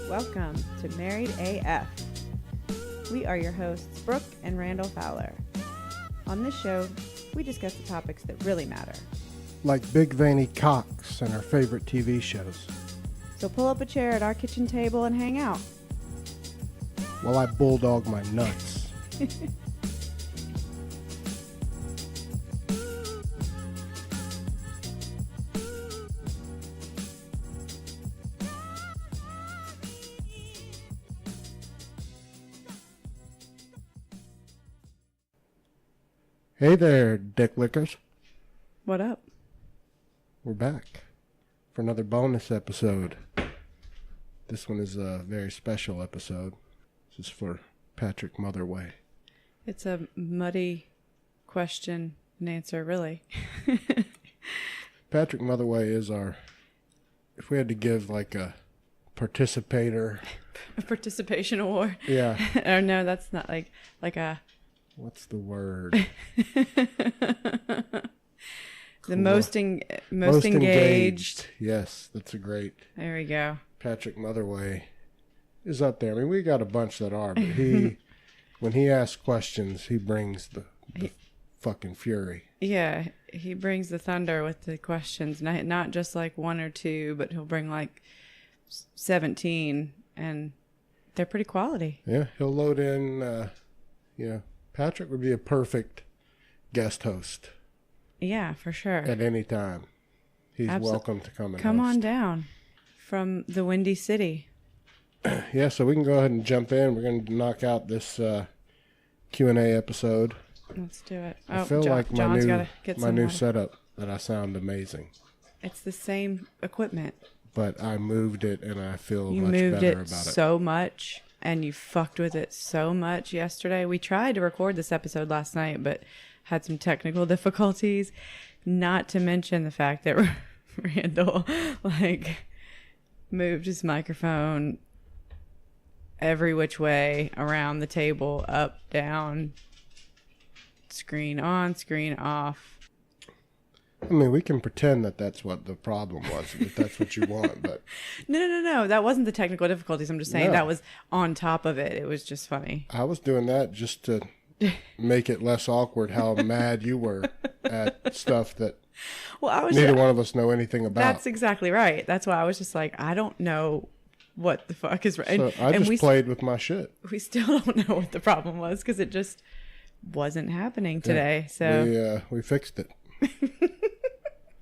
Welcome to Married AF. We are your hosts, Brooke and Randall Fowler. On this show, we discuss the topics that really matter. Like big veiny cocks and our favorite TV shows. So pull up a chair at our kitchen table and hang out. While I bulldog my nuts. Hey there, dick lickers. What up? We're back for another bonus episode. This one is a very special episode. This is for Patrick Motherway. It's a muddy question and answer, really. Patrick Motherway is our, if we had to give like a participator. A participation award. Yeah. Or no, that's not like a... What's the word? The most engaged. Yes, that's a great. There we go. Patrick Motherway is up there. I mean, we got a bunch that are, but he, when he asks questions, he brings the fucking fury. Yeah, he brings the thunder with the questions. Not just like one or two, but he'll bring like 17, and they're pretty quality. Yeah, he'll load in, Patrick would be a perfect guest host. Yeah, for sure. At any time. He's welcome to come and Come host. on down from the Windy City. Yeah, so we can go ahead and jump in. We're going to knock out this Q&A episode. Let's do it. I feel like my new setup that I sound amazing. It's the same equipment. But I moved it and I feel you much moved better it about it. So much, and you fucked with it so much yesterday. We tried to record this episode last night, but had some technical difficulties. Not to mention the fact that Randall moved his microphone every which way around the table, up, down, screen on, screen off. I mean, we can pretend that that's what the problem was, if that's what you want, but... No. That wasn't the technical difficulties. I'm just saying that was on top of it. It was just funny. I was doing that just to make it less awkward how mad you were at stuff that neither one of us know anything about. That's exactly right. That's why I was just like, I don't know what the fuck is right. So I just played with my shit. We still don't know what the problem was because it just wasn't happening today. So we fixed it.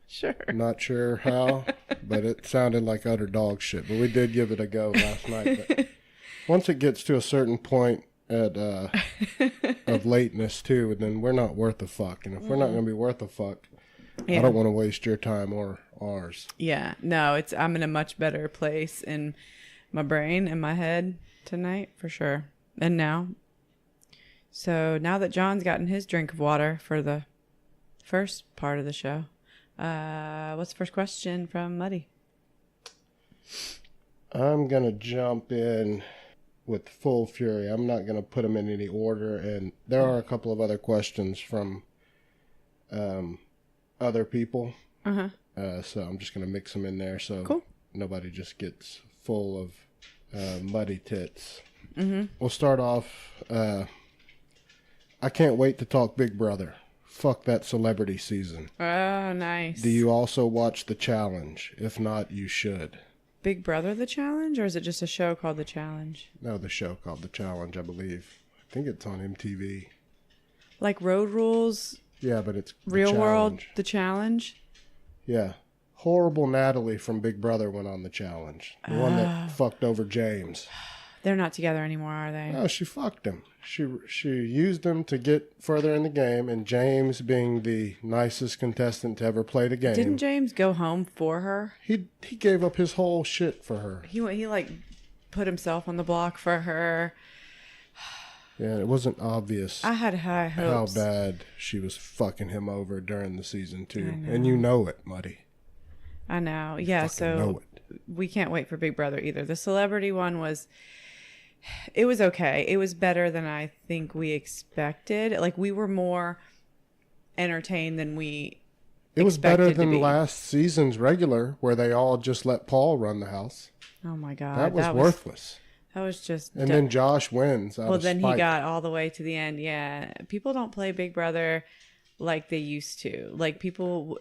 Sure. Not sure how, but it sounded like utter dog shit. But we did give it a go last night. But once it gets to a certain point of lateness too, then we're not worth a fuck. And if we're not going to be worth a fuck, I don't want to waste your time or ours. Yeah. No, I'm in a much better place in my brain and my head tonight for sure. And now. So now that John's gotten his drink of water for the first part of the show, what's the first question from Muddy? I'm going to jump in with full fury. I'm not going to put them in any order. And there are a couple of other questions from other people. Uh-huh. So I'm just going to mix them in there cool. Nobody just gets full of muddy tits. Mm-hmm. We'll start off. I can't wait to talk Big Brother. Fuck that celebrity season. Oh, nice. Do you also watch The Challenge? If not, you should. Big Brother The Challenge, or is it just a show called The Challenge? No, the show called The Challenge, I believe. I think it's on MTV. Like Road Rules? Yeah, but it's Real World The Challenge? Yeah. Horrible Natalie from Big Brother went on The Challenge. The one that fucked over James. They're not together anymore, are they? No, she fucked him. She used him to get further in the game, and James, being the nicest contestant to ever play the game. Didn't James go home for her? He gave up his whole shit for her. He put himself on the block for her. Yeah, it wasn't obvious. I had high hopes. How bad she was fucking him over during the season too, and you know it, Muddy. I know. Yeah, so we can't wait for Big Brother either. The celebrity one was okay. It was better than I think we expected. Like, we were more entertained than we It was better expected to than be. last season's regular, where they all just let Paul run the house. Oh my God. That was worthless. That was just. And then Josh wins. Well, then he got all the way to the end. Yeah. People don't play Big Brother like they used to. Like people,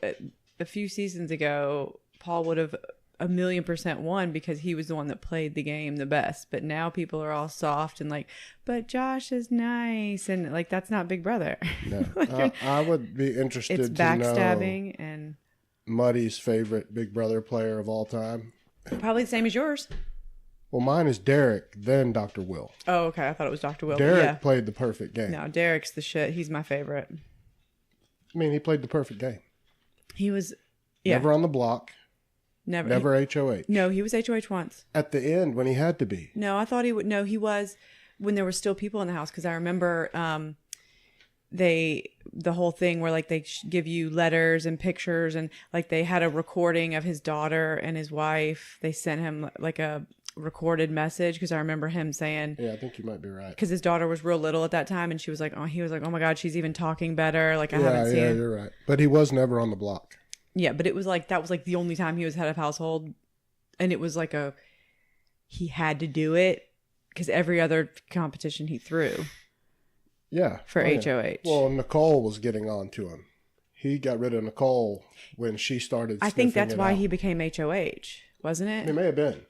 a few seasons ago, Paul would have 1,000,000% won because he was the one that played the game the best. But now people are all soft and like, but Josh is nice. And like, that's not Big Brother. No. I would be interested It's to backstabbing know and Muddy's favorite Big Brother player of all time. probably the same as yours. Well, mine is Derek, then Dr. Will. Oh, okay. I thought it was Dr. Will. Derek Yeah. played the perfect game. No, Derek's the shit. He's my favorite. I mean, he played the perfect game. He was, yeah. Never on the block. Never. Never HOH. No, he was HOH once. At the end, when he had to be. No, I thought he would. No, he was when there were still people in the house because I remember the whole thing where like they give you letters and pictures and like they had a recording of his daughter and his wife. They sent him like a recorded message because I remember him saying, Yeah, I think you might be right. because his daughter was real little at that time and she was like, oh, he was like, oh my God, she's even talking better. Like I haven't seen. Yeah, you're right. But he was never on the block. Yeah, but it was like that was like the only time he was head of household, and it was like he had to do it because every other competition he threw. Yeah. For HOH. Yeah. Well, Nicole was getting on to him. He got rid of Nicole when she started. I think that's why out. he became HOH, wasn't it? It may have been.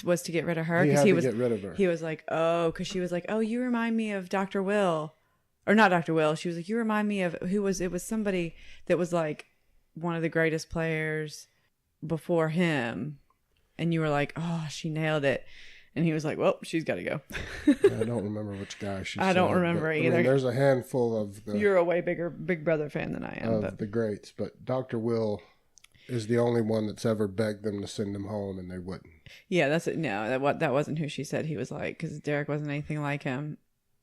Was to get rid of her He because had he to was get rid of her. He was like, oh, because she was like, oh, you remind me of Dr. Will, or not Dr. Will. She was like, you remind me of who was it? Was somebody that was like one of the greatest players before him, and you were like, oh, she nailed it. And he was like, well, she's got to go. I don't remember which guy she I said, don't remember either. I mean, there's a handful of the You're a way bigger Big Brother fan than I am. the greats, but Dr. Will is the only one that's ever begged them to send him home, and they wouldn't. Yeah, that's it. No, that wasn't who she said he was like, because Derek wasn't anything like him.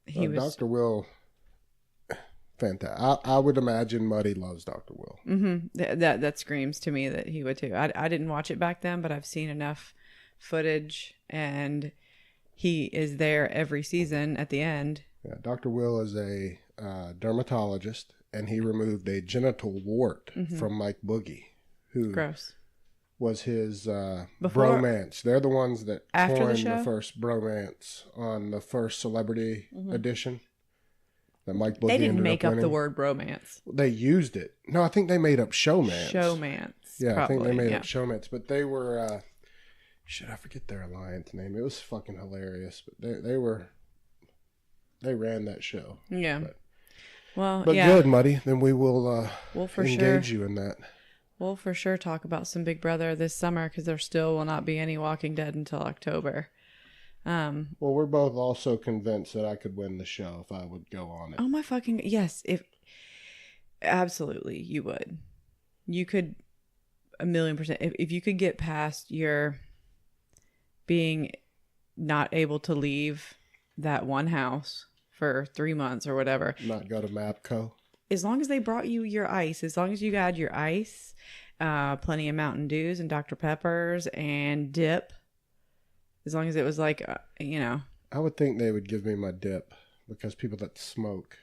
He was Dr. Will. Fantastic. I would imagine Muddy loves Dr. Will. Mm-hmm. That screams to me that he would too. I didn't watch it back then, but I've seen enough footage, and he is there every season at the end. Yeah, Dr. Will is a dermatologist, and he removed a genital wart from Mike Boogie, who Gross. was his Before- bromance. They're the ones that After the coined show? the first bromance on the first Celebrity edition. That Mike Boogie They didn't ended make up up the winning. word bromance. They used it. No, I think they made up showmance. Showmance. Yeah, probably. I think they made yeah. up showmance, but they were. Shit, I forget their alliance name. It was fucking hilarious, but they ran that show. Yeah. But- Well, But yeah. good, Muddy. Then we will We'll for engage sure. you in that. We'll for sure talk about some Big Brother this summer because there still will not be any Walking Dead until October. Well, we're both also convinced that I could win the show if I would go on it. Oh my fucking yes! If absolutely you would, you could 1,000,000%. If you could get past your being not able to leave that one house for 3 months or whatever, Not go to Mapco. as long as they brought you your ice, as long as you got your ice, plenty of Mountain Dews and Dr. Peppers and dip, as long as it was like, I would think they would give me my dip because people that smoke,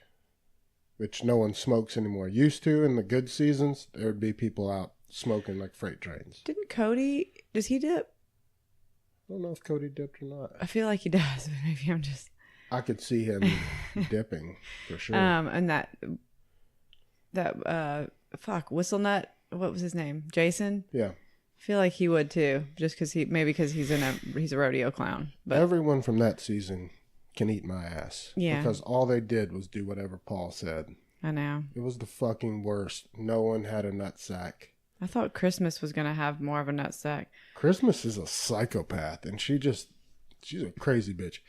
which no one smokes anymore, used to in the good seasons, there would be people out smoking like freight trains. didn't Cody, does he dip? I don't know if Cody dipped or not. I feel like he does, but maybe I'm just, I could see him dipping for sure. and Whistle Nut, what was his name? Jason? Yeah. I feel like he would too, just because because he's a rodeo clown. But Everyone from that season can eat my ass. Yeah. Because all they did was do whatever Paul said. I know. It was the fucking worst. No one had a nutsack. I thought Christmas was gonna have more of a nutsack. Christmas is a psychopath, and she's a crazy bitch.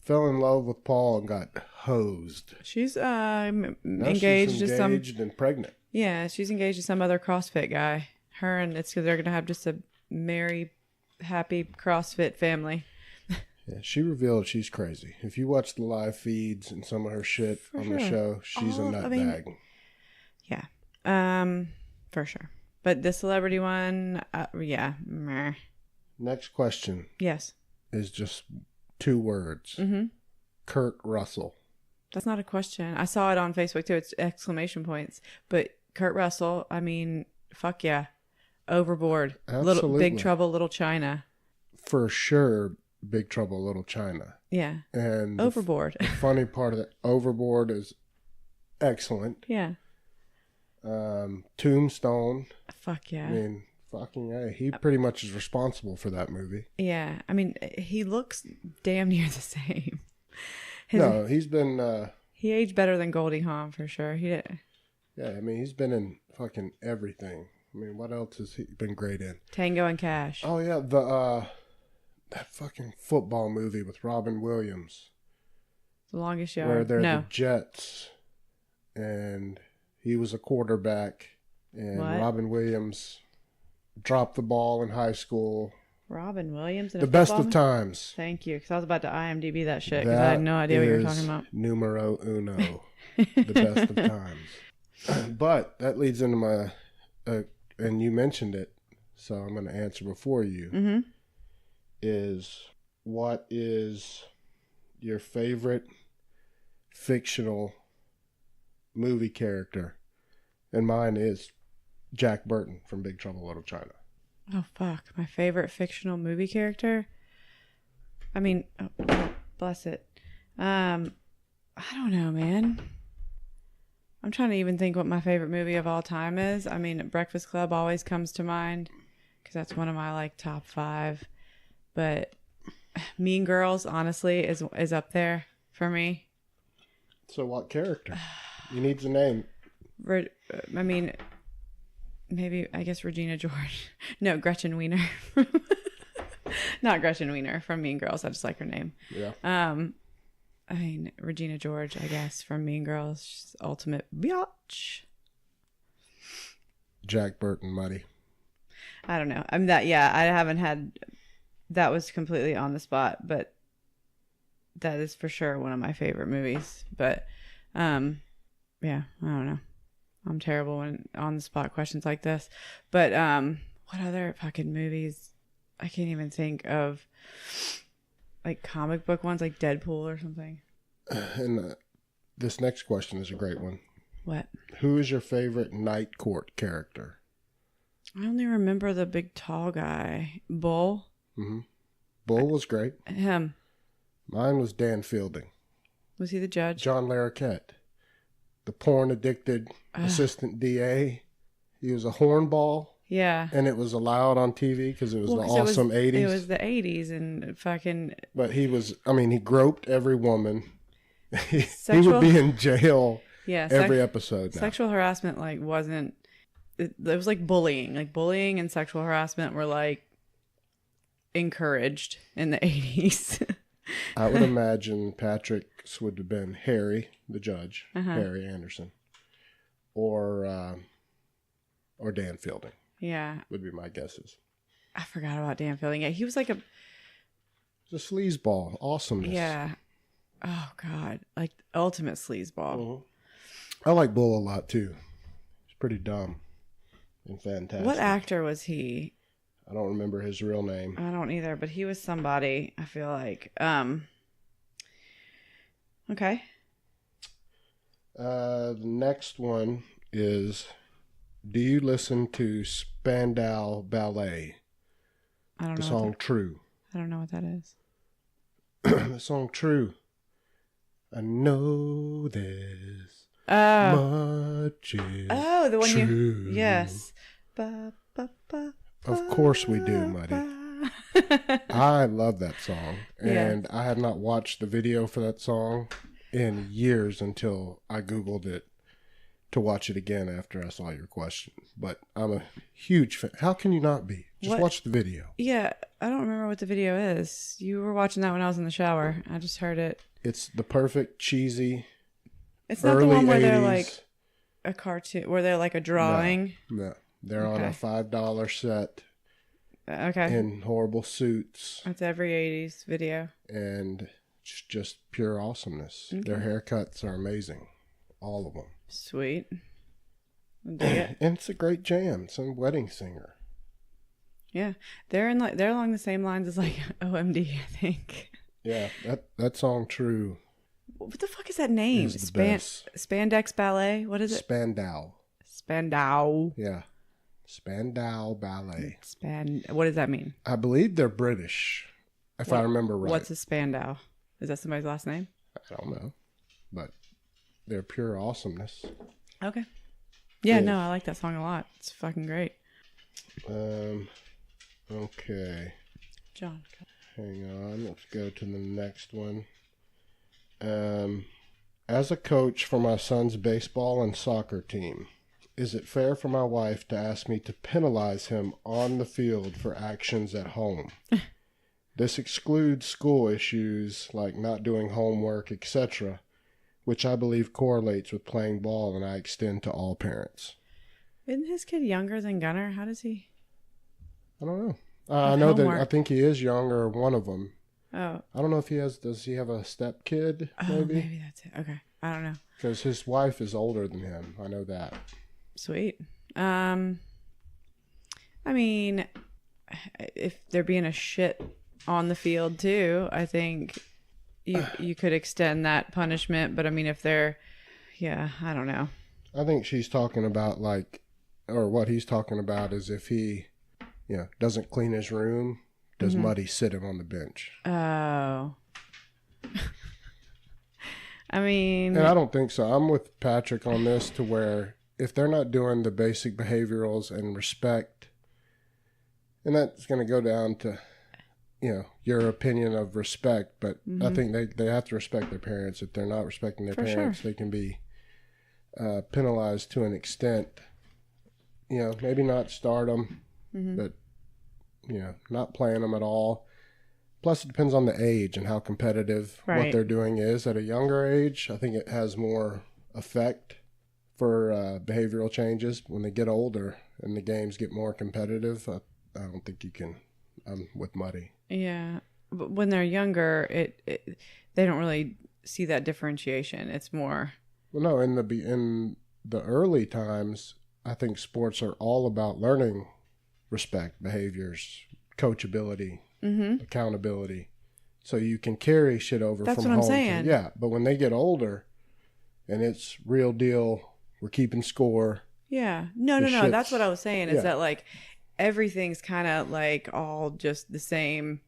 Fell in love with Paul and got hosed. She's Now engaged she's to some. engaged and pregnant. Yeah, she's engaged to some other CrossFit guy. Her and it's because they're gonna have just a merry, happy CrossFit family. Yeah, she revealed she's crazy. If you watch the live feeds and some of her shit For on sure. the show, she's a nutbag. Yeah, for sure. But the celebrity one, yeah, meh. Next question Yes. is just 2 words. Mm-hmm. Kurt Russell. That's not a question. I saw it on Facebook too. It's exclamation points. But Kurt Russell, I mean, fuck yeah. Overboard. Absolutely. Big Trouble, Little China. For sure, Big Trouble in Little China. Yeah. And Overboard. the funny part of that, Overboard is excellent. Yeah. Tombstone. Fuck yeah. I mean, fucking A. He pretty much is responsible for that movie. Yeah. I mean, he looks damn near the same. No, he's been... he aged better than Goldie Hawn for sure. He did. Yeah, I mean, he's been in fucking everything. I mean, what else has he been great in? Tango and Cash. Oh, yeah, that fucking football movie with Robin Williams. The Longest Yard. Where they're the Jets, and he was a quarterback, and What? Robin Williams dropped the ball in high school. Robin Williams in The a best football of times. Thank you, because I was about to IMDb that shit because I had no idea what you were talking about. Numero uno. The best of times. But that leads into my, and you mentioned it, so I'm going to answer before you. Mm-hmm. What is your favorite fictional movie character? And mine is Jack Burton from Big Trouble in Little China. Oh, fuck. My favorite fictional movie character? I mean, oh, bless it. I don't know, man. I'm trying to even think what my favorite movie of all time is. I mean, Breakfast Club always comes to mind because that's one of my, like, top 5. But Mean Girls, honestly, is up there for me. So what character? You need the name. I mean, maybe, I guess Regina George. No, Gretchen Wiener. Not Gretchen Wiener from Mean Girls. I just like her name. Yeah. I mean, Regina George, I guess, from Mean Girls. She's ultimate biatch. Jack Burton, Muddy. I don't know. I haven't had... That was completely on the spot, but that is for sure one of my favorite movies. But, yeah, I don't know. I'm terrible when on the spot questions like this. But, what other fucking movies? I can't even think of, like, comic book ones, like Deadpool or something. And this next question is a great one. What? Who is your favorite Night Court character? I only remember the big tall guy. Bull? Mm-hmm. Bull was great. Him. Mine was Dan Fielding. Was he the judge? John Larroquette. The porn-addicted assistant DA. He was a hornball. Yeah. And it was allowed on TV because it was the awesome 80s. It was the 80s and fucking... But he groped every woman. He would be in jail every episode now. Sexual harassment, like, wasn't... It was like bullying. Like, bullying and sexual harassment were, like, encouraged in the 80s. I would imagine Patrick's would have been Harry, the judge, Harry Anderson, or Dan Fielding. Yeah, would be my guesses. I forgot about Dan Fielding. Yeah, he was like a sleazeball, awesomeness. Yeah. Oh God, like ultimate sleazeball. Mm-hmm. I like Bull a lot too. He's pretty dumb and fantastic. What actor was he? I don't remember his real name. I don't either, but he was somebody, I feel like. Okay. The next one is, do you listen to Spandau Ballet? I don't know. The song True. I don't know what that is. The song True. I know this much is the one true. Yes. Ba, ba, ba. Of course we do, Muddy. I love that song. And I have not watched the video for that song in years until I Googled it to watch it again after I saw your question. But I'm a huge fan. How can you not be? Just watch the video. Yeah, I don't remember what the video is. You were watching that when I was in the shower. I just heard it. It's the perfect cheesy. It's not the one where 80s. They're like a cartoon, where they're like a drawing. No. They're on a $5 set. Okay. In horrible suits. That's every 80s video. And it's just pure awesomeness. Okay. Their haircuts are amazing. All of them. Sweet. Dig it. And it's a great jam. It's a wedding singer. Yeah. They're along the same lines as like OMD, I think. Yeah. That song True. What the fuck is that name? Spandex Ballet? What is it? Spandau. Spandau. Yeah. Spandau Ballet. What does that mean? I believe they're British, if I remember right. What's a Spandau? Is that somebody's last name? I don't know, but they're pure awesomeness. Okay. Yeah, no, I like that song a lot. It's fucking great. Okay. John. Hang on. Let's go to the next one. As a coach for my son's baseball and soccer team, is it fair for my wife to ask me to penalize him on the field for actions at home? This excludes school issues like not doing homework, etc., which I believe correlates with playing ball, and I extend to all parents. Isn't his kid younger than Gunner? How does he? I don't know. I know that I think he is younger, one of them. Oh. I don't know if he has, does he have a step kid, maybe? Maybe that's it. Okay. I don't know. Because his wife is older than him. I know that. Sweet. I mean, if they're being a shit on the field too, I think you could extend that punishment. But I mean, if they're, I don't know. I think she's talking about or what he's talking about is if he, doesn't clean his room, does Muddy sit him on the bench? Oh. I mean... And I don't think so. I'm with Patrick on this to where if they're not doing the basic behaviorals and respect, and that's going to go down to, your opinion of respect, but I think they have to respect their parents. If they're not respecting their parents, they can be penalized to an extent. Maybe not start them, but, not playing them at all. Plus, it depends on the age and how competitive what they're doing is. At a younger age, I think it has more effect for behavioral changes. When they get older and the games get more competitive, I don't think you can. I'm with Muddy. Yeah, but when they're younger, they don't really see that differentiation. It's more. Well, no, in the early times, I think sports are all about learning respect, behaviors, coachability, accountability. So you can carry shit over That's from what home. I'm saying. Yeah, but when they get older and it's real deal, we're keeping score. Yeah. No. That's what I was saying is that everything's kind of all just the same.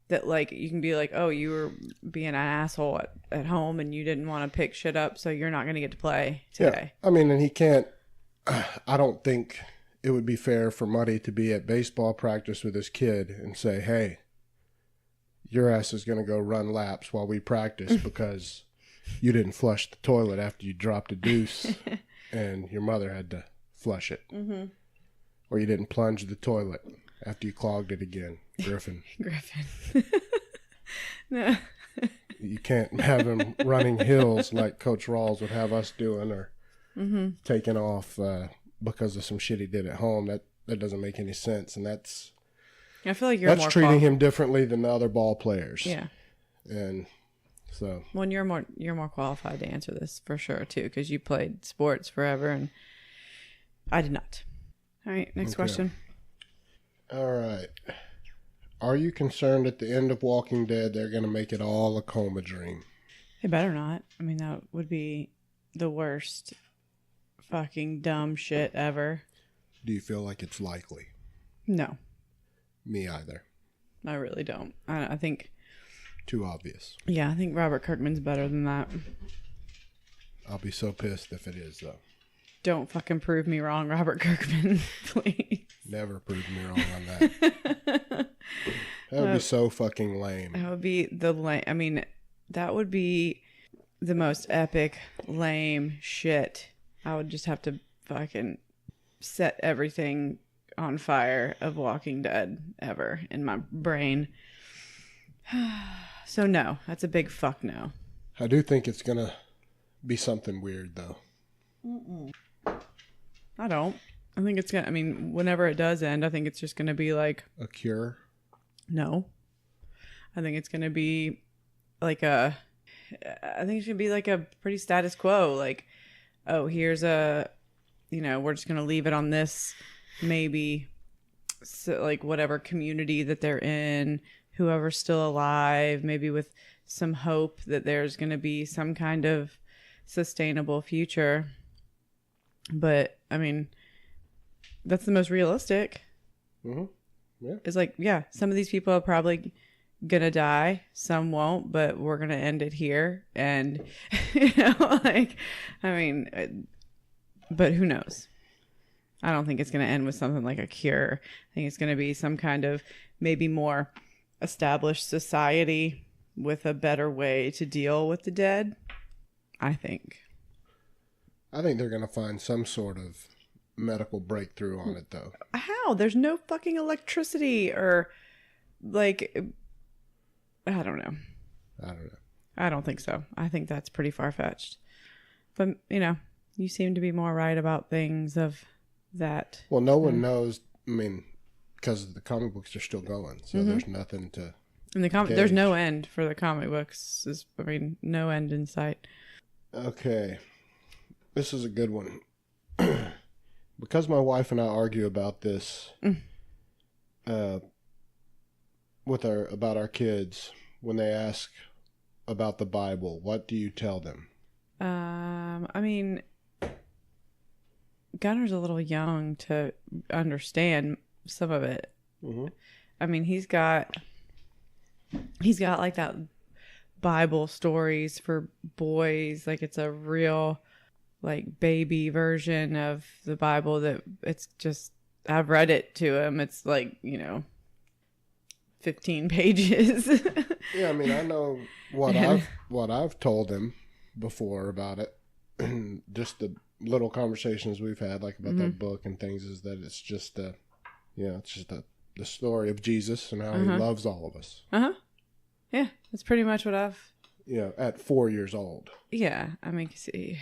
That you can be like, oh, you were being an asshole at home and you didn't want to pick shit up, so you're not going to get to play today. Yeah. I mean, and he can't, I don't think it would be fair for Muddy to be at baseball practice with his kid and say, hey, your ass is going to go run laps while we practice because you didn't flush the toilet after you dropped a deuce and your mother had to flush it. Mm-hmm. Or you didn't plunge the toilet after you clogged it again. Griffin. No. You can't have him running hills like Coach Rawls would have us doing or taking off because of some shit he did at home. That doesn't make any sense. And I feel like you're more treating him differently than the other ball players. Yeah. And so. Well, you're more qualified to answer this for sure too, because you played sports forever and I did not. All right, next question. All right. Are you concerned at the end of Walking Dead they're going to make it all a coma dream? They better not. I mean, that would be the worst fucking dumb shit ever. Do you feel like it's likely? No. Me either. I really don't. I think... Too obvious. Yeah, I think Robert Kirkman's better than that. I'll be so pissed if it is, though. Don't fucking prove me wrong, Robert Kirkman, please. Never prove me wrong on that. That would be so fucking lame. That would be that would be the most epic, lame shit. I would just have to fucking set everything on fire of Walking Dead ever in my brain. So no, that's a big fuck no. I do think it's going to be something weird, though. I don't. I think it's whenever it does end, I think it's just going to be like... A cure? No. I think it's going to be I think it should be like a pretty status quo. Like, oh, here's we're just going to leave it on this, maybe, so, whatever community that they're in, whoever's still alive, maybe with some hope that there's going to be some kind of sustainable future. But, that's the most realistic. Mm-hmm. Yeah. It's like, yeah, some of these people are probably gonna die, some won't, but we're gonna end it here. And like, I mean, but who knows? I don't think it's gonna end with something like a cure. I think it's gonna be some kind of maybe more established society with a better way to deal with the dead. I think they're gonna find some sort of medical breakthrough on it, though. How? There's no fucking electricity or like, I don't know. I don't think so. I think that's pretty far-fetched. But, you seem to be more right about things of that. Well, no one knows. I mean, because the comic books are still going, so there's nothing to. In the there's no end for the comic books. No end in sight. Okay, this is a good one. Because my wife and I argue about this, about our kids when they ask about the Bible. What do you tell them? I mean, Gunner's a little young to understand some of it. Mm-hmm. I mean, he's got like that Bible stories for boys. Like it's a real like baby version of the Bible that it's just, I've read it to him. It's like, 15 pages. Yeah. I mean, I know what I've told him before about it. Just the little conversations we've had, like about that book and things, is that it's just the story of Jesus and how he loves all of us. Yeah, that's pretty much what I've. At 4 years old. Yeah, I mean, see.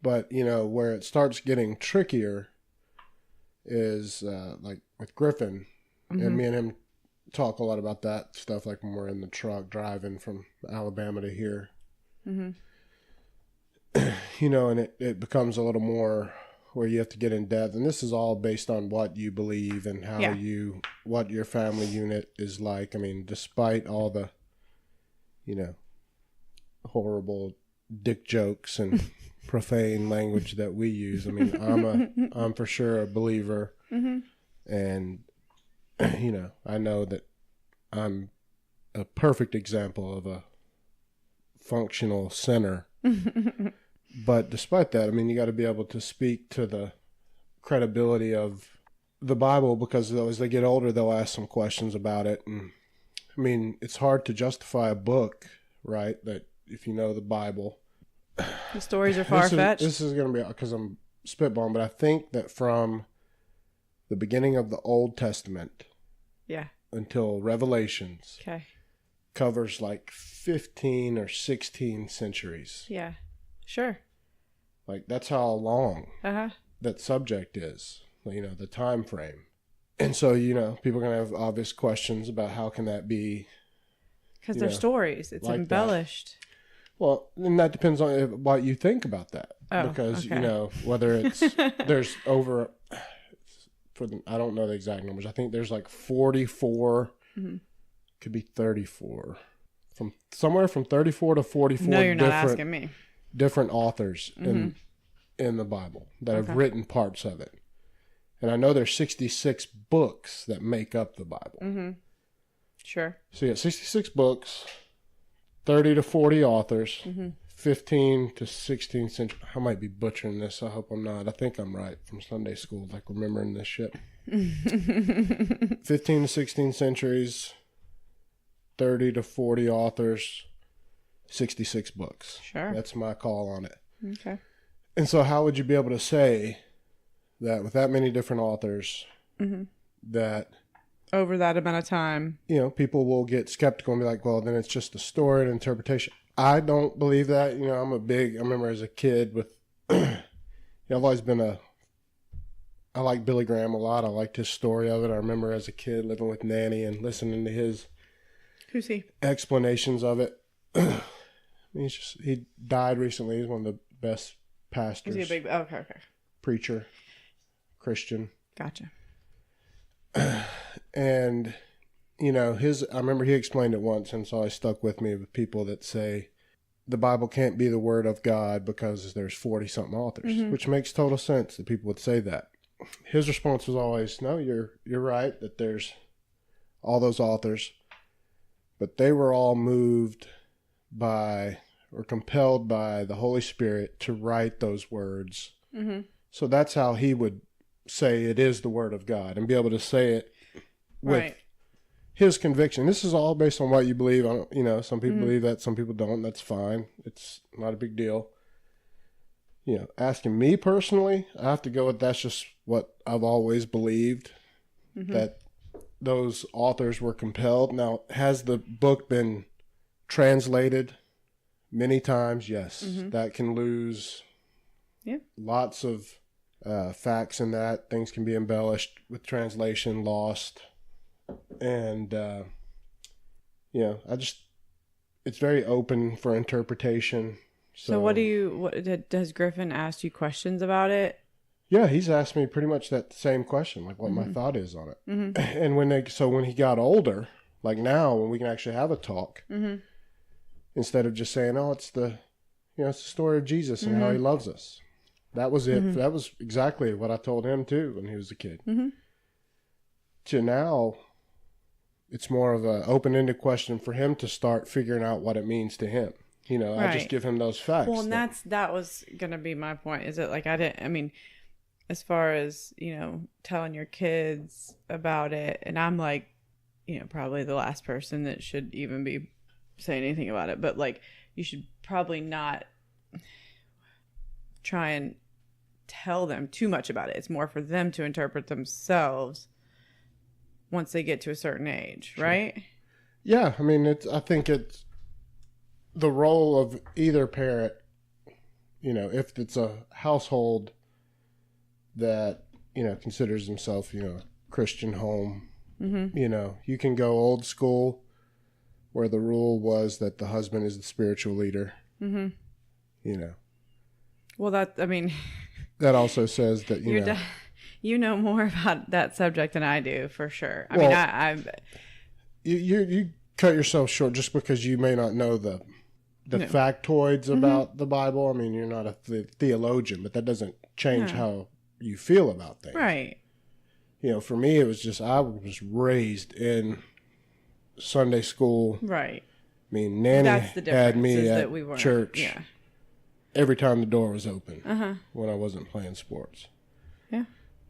But where it starts getting trickier is like with Griffin, and me and him talk a lot about that stuff. Like when we're in the truck driving from Alabama to here. Mm-hmm. And it becomes a little more where you have to get in depth. And this is all based on what you believe and how what your family unit is like. I mean, despite all the, horrible dick jokes and profane language that we use. I mean, I'm for sure a believer. Mm-hmm. And, I know that I'm a perfect example of a functional sinner. But despite that, I mean, you got to be able to speak to the credibility of the Bible, because as they get older, they'll ask some questions about it. And I mean, it's hard to justify a book, right? That if you know the Bible, the stories are far-fetched. This is going to be, because I'm spitballing, but I think that from the beginning of the Old Testament, until Revelations, covers like 15 or 16 centuries. Yeah. Sure. Like that's how long that subject is, the time frame. And so, people are going to have obvious questions about how can that be. Because they're stories. It's like embellished. That. Well, and that depends on what you think about that. Oh, because, okay. Whether it's, there's over, I don't know the exact numbers. I think there's like 44, could be 34. From somewhere from 34 to 44. No, you're not asking me. Different authors in the Bible that have written parts of it. And I know there's 66 books that make up the Bible. Mm-hmm. Sure. So you got 66 books, 30 to 40 authors, 15 to 16 centuries. I might be butchering this. I hope I'm not. I think I'm right from Sunday school, like remembering this shit. 15 to 16 centuries, 30 to 40 authors, 66 books. Sure. That's my call on it. Okay. And so how would you be able to say that with that many different authors that over that amount of time, people will get skeptical and be like, well, then it's just a story and interpretation. I don't believe that. I remember as a kid with, I've always been I like Billy Graham a lot. I liked his story of it. I remember as a kid living with Nanny and listening to his who's he? Explanations of it. He died recently. He's one of the best pastors. Is he a big? Okay. Preacher, Christian. Gotcha. And I remember he explained it once, and so I stuck with me with people that say the Bible can't be the word of God because there's 40 something authors, which makes total sense that people would say that. his response was always, no, you're right that there's all those authors, but they were all moved by or compelled by the Holy Spirit to write those words. Mm-hmm. So that's how he would say it is the Word of God and be able to say it with his conviction. This is all based on what you believe. You know, some people believe that, some people don't. That's fine. It's not a big deal. You know, asking me personally, I have to go with that's just what I've always believed, that those authors were compelled. Now, has the book been translated many times? Yes. That can lose lots of facts in that. Things can be embellished with translation, lost. And, you know, it's very open for interpretation. So does Griffin ask you questions about it? Yeah, he's asked me pretty much that same question, like what my thought is on it. And when he got older, like now, when we can actually have a talk, instead of just saying, "Oh, it's the story of Jesus and how he loves us," that was it. That was exactly what I told him too when he was a kid. To now, it's more of an open-ended question for him to start figuring out what it means to him. You know, I just give him those facts. Well, and that was going to be my point. Is it like as far as, you know, telling your kids about it, and I'm like, you know, probably the last person that should even be saying anything about it, but like, you should probably not try and tell them too much about it. It's more for them to interpret themselves once they get to a certain age, right? Yeah, I mean, I think it's the role of either parent, you know, if it's a household that, you know, considers himself, you know, a Christian home, you know, you can go old school where the rule was that the husband is the spiritual leader, you know. Well, that also says that, you know more about that subject than I do, for sure. I mean, you cut yourself short just because you may not know the factoids about the Bible. I mean, you're not a theologian, but that doesn't change how you feel about things. Right. You know, for me, it was just, I was raised in Sunday school. Right. I mean, Nanny had me at church every time the door was open when I wasn't playing sports. Yeah.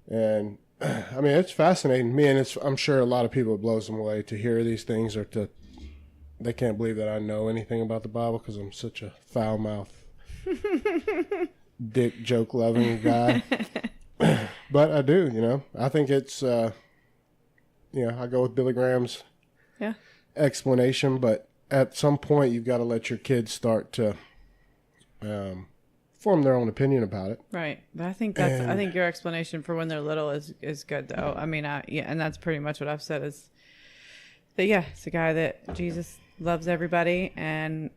And, I mean, it's fascinating to me, and I'm sure a lot of people it blows them away to hear these things or they can't believe that I know anything about the Bible because I'm such a foul-mouthed, dick joke-loving guy. But I do, you know. I think it's, I go with Billy Graham's explanation, but at some point you've got to let your kids start to form their own opinion about it. Right. But I think I think your explanation for when they're little is good, though. I mean, and that's pretty much what I've said is that, it's a guy that Jesus loves everybody and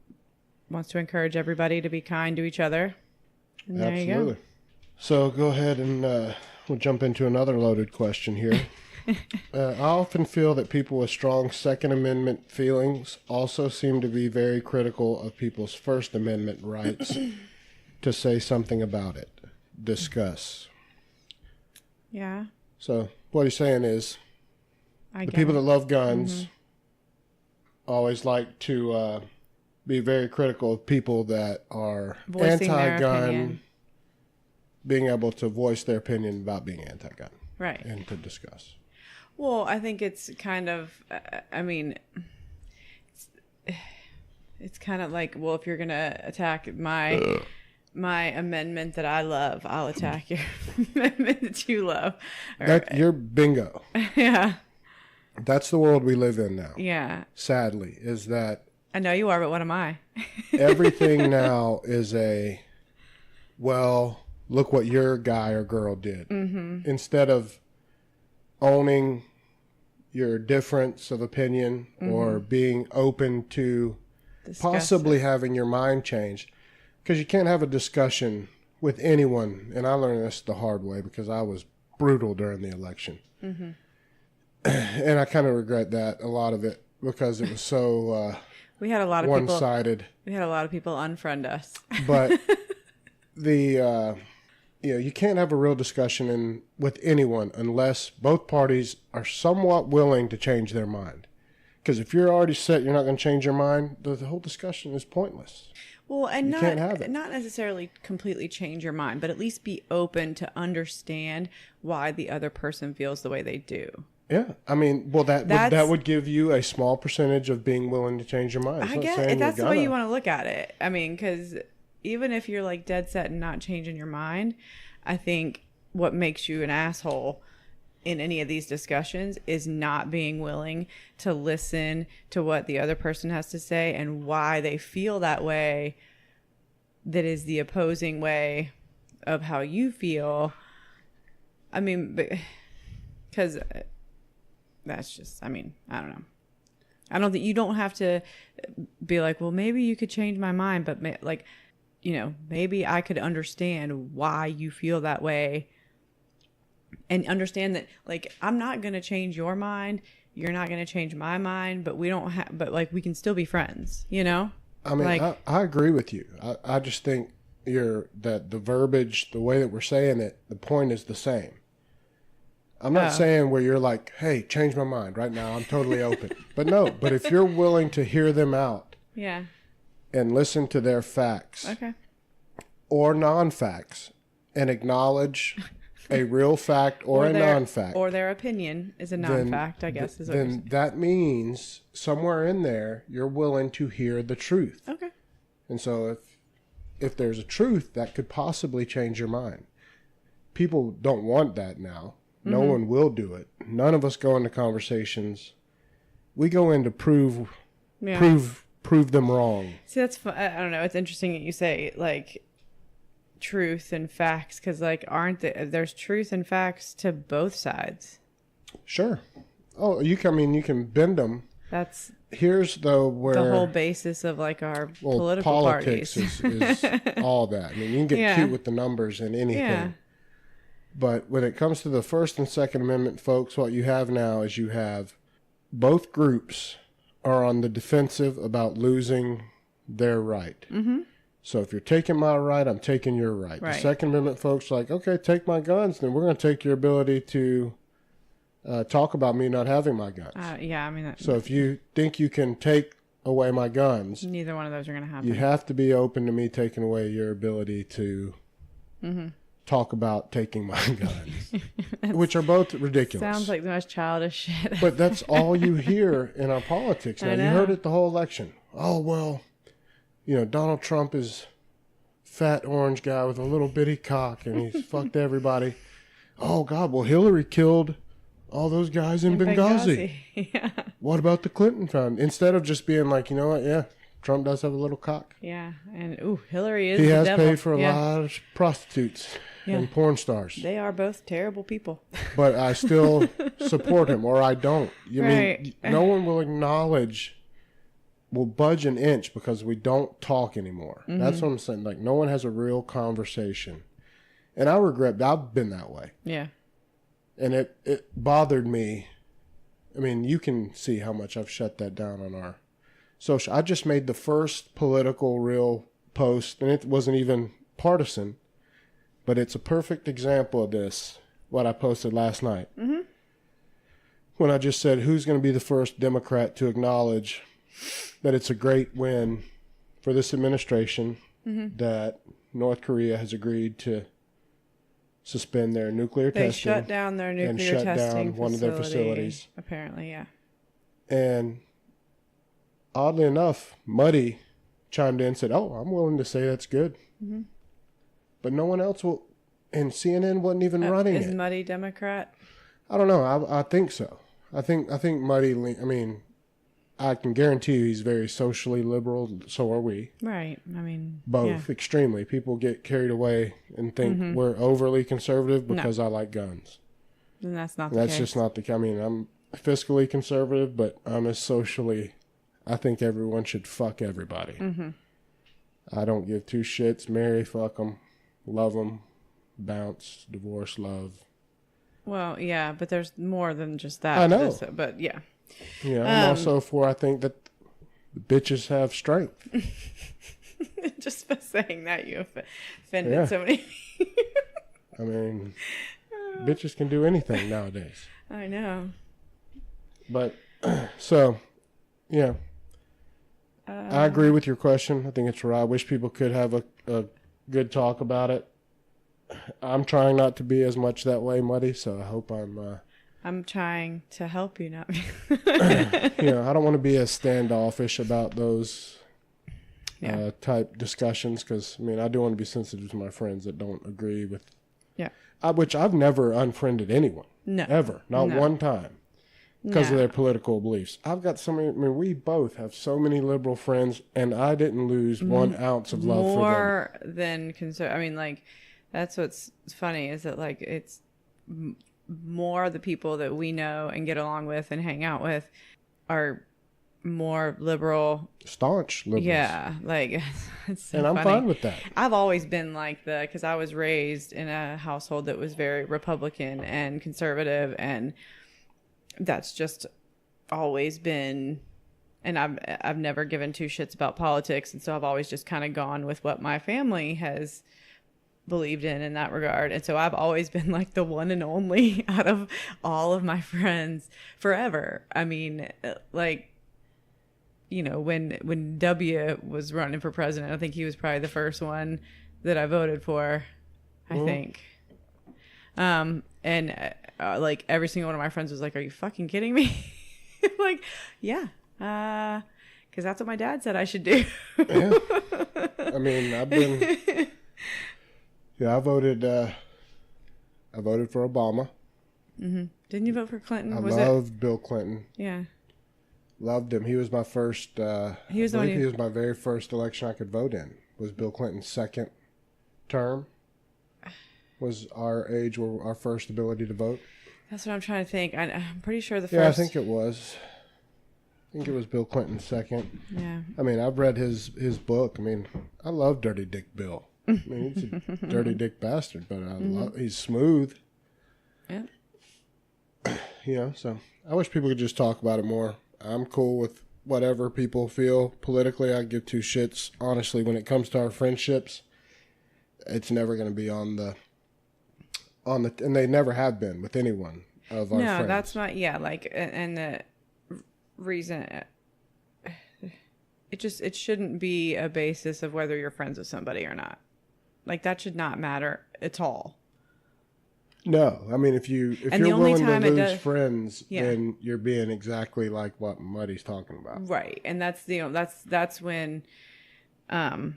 wants to encourage everybody to be kind to each other. And there you go. So go ahead and we'll jump into another loaded question here. I often feel that people with strong Second Amendment feelings also seem to be very critical of people's First Amendment rights to say something about it. Discuss. Yeah. So what he's saying is the people that love guns always like to be very critical of people that are voicing anti-gun, being able to voice their opinion about being anti-gun. Right. And to discuss. Well, I think it's kind of, it's kind of like, well, if you're going to attack my amendment that I love, I'll attack your amendment that you love. You're bingo. Yeah. That's the world we live in now. Yeah. Sadly, is that. I know you are, but what am I? Everything now is look what your guy or girl did. Instead of owning your difference of opinion or being open to possibly having your mind changed. Because you can't have a discussion with anyone. And I learned this the hard way because I was brutal during the election. And I kind of regret that, a lot of it, because it was so we had a lot of one-sided. We had a lot of people unfriend us. But the you can't have a real discussion with anyone unless both parties are somewhat willing to change their mind. Because if you're already set, you're not going to change your mind, the whole discussion is pointless. Well, and You can't have it. not necessarily completely change your mind, but at least be open to understand why the other person feels the way they do. Yeah, I mean, well, that would give you a small percentage of being willing to change your mind. I guess if that's the way you want to look at it. I mean, because even if you're like dead set and not changing your mind, I think what makes you an asshole in any of these discussions is not being willing to listen to what the other person has to say and why they feel that way, that is the opposing way of how you feel. I mean, because that's just, I mean, I don't know. I don't think you don't have to be like, well, maybe you could change my mind, but like, maybe I could understand why you feel that way. And understand that, like, I'm not going to change your mind. You're not going to change my mind, but we can still be friends, I mean, like, I agree with you. I just think that the verbiage, the way that we're saying it, the point is the same. I'm not saying where you're like, hey, change my mind right now. I'm totally open. But if you're willing to hear them out. Yeah. And listen to their facts. Okay. Or non-facts and acknowledge a real fact or a non-fact. Or their opinion is a non-fact, I guess. Then that means somewhere in there, you're willing to hear the truth. Okay. And so if there's a truth, that could possibly change your mind. People don't want that now. No one will do it. None of us go into conversations. We go in to prove them wrong. See, that's fun. I don't know. It's interesting that you say, like, truth and facts, because, like, there's truth and facts to both sides. Sure. Oh, you can bend them. That's here's though where the whole basis of, like, our political politics parties. is all that. I mean, you can get cute with the numbers and anything. Yeah. But when it comes to the First and Second Amendment, folks, what you have now is you have both groups are on the defensive about losing their right. Mm-hmm. So if you're taking my right, I'm taking your right. The Second Amendment folks are like, okay, take my guns, then we're going to take your ability to talk about me not having my guns. Yeah, I mean. So if you think you can take away my guns, neither one of those are going to happen. You have to be open to me taking away your ability to talk about taking my guns, which are both ridiculous. Sounds like the most childish shit. But that's all you hear in our politics now. You heard it the whole election. Oh, well, Donald Trump is fat orange guy with a little bitty cock and he's fucked everybody. Oh, God, well, Hillary killed all those guys in Benghazi. Yeah. What about the Clinton found? Instead of just being like, you know what, yeah, Trump does have a little cock. Yeah, and Hillary is the devil. He has paid for a lot of prostitutes and porn stars. They are both terrible people. But I still support him, or I don't. Mean, no one will budge an inch because we don't talk anymore. Mm-hmm. That's what I'm saying. Like, no one has a real conversation. And I regret I've been that way. Yeah. And it bothered me. I mean, you can see how much I've shut that down on our social. I just made the first political real post, and it wasn't even partisan, but it's a perfect example of this, what I posted last night. Mm-hmm. When I just said, who's going to be the first Democrat to acknowledge that it's a great win for this administration that North Korea has agreed to suspend their nuclear testing. They shut down their nuclear testing down one of their facilities. Apparently, yeah. And oddly enough, Muddy chimed in and said, oh, I'm willing to say that's good. Mm-hmm. But no one else will. And CNN wasn't even running it. Is Muddy Democrat? I don't know. I think so. I think Muddy, I mean, I can guarantee you he's very socially liberal. So are we. Right. I mean, both extremely. People get carried away and think we're overly conservative because I like guns. And that's not the case. That's just not the case. I mean, I'm fiscally conservative, but I'm as socially. I think everyone should fuck everybody. Mm-hmm. I don't give two shits. Marry, fuck them, love them, bounce, divorce, love. Well, yeah, but there's more than just that. I know. But yeah. Yeah, I'm also for, I think that the bitches have strength. Just by saying that, you offended so many people. I mean, bitches can do anything nowadays. I know. But, so, yeah. I agree with your question. I think it's right. I wish people could have a good talk about it. I'm trying not to be as much that way, Muddy, so I hope I'm trying to help you, not I don't want to be as standoffish about those type discussions because, I mean, I do want to be sensitive to my friends that don't agree with... Yeah. Which I've never unfriended anyone. No. Ever. Not one time. Because of their political beliefs. I've got so many... I mean, we both have so many liberal friends, and I didn't lose 1 ounce of love for them. More than I mean, like, that's what's funny is that, like, it's more the people that we know and get along with and hang out with are more liberal. Staunch liberals. Yeah, like, it's so and I'm funny. fine with that. I've always been like because I was raised in a household that was very Republican and conservative, and that's just always been, and I've never given two shits about politics, and so I've always just kind of gone with what my family has believed in that regard. And so I've always been like the one and only out of all of my friends forever. I mean, like, when W was running for president, I think he was probably the first one that I voted for, I think. Like every single one of my friends was like, "Are you fucking kidding me?" Like, yeah, because that's what my dad said I should do. Yeah. I mean, I voted for Obama. Mm-hmm. Didn't you vote for Clinton? I loved Bill Clinton. Yeah. Loved him. He was my first. He was my very first election I could vote in. Was Bill Clinton's second term? Was our age or our first ability to vote? That's what I'm trying to think. I'm pretty sure the first. Yeah, I think it was. I think it was Bill Clinton's second. Yeah. I mean, I've read his book. I mean, I love Dirty Dick Bill. I mean, he's a dirty dick bastard, but he's smooth. Yeah. So I wish people could just talk about it more. I'm cool with whatever people feel politically. I give two shits. Honestly, when it comes to our friendships, it's never going to be on the, and they never have been with anyone of our friends. No, that's not, like, and the reason, it shouldn't be a basis of whether you're friends with somebody or not. Like, that should not matter at all. No, I mean, if you're willing to lose friends, then you're being exactly like what Muddy's talking about, right? And that's that's when, I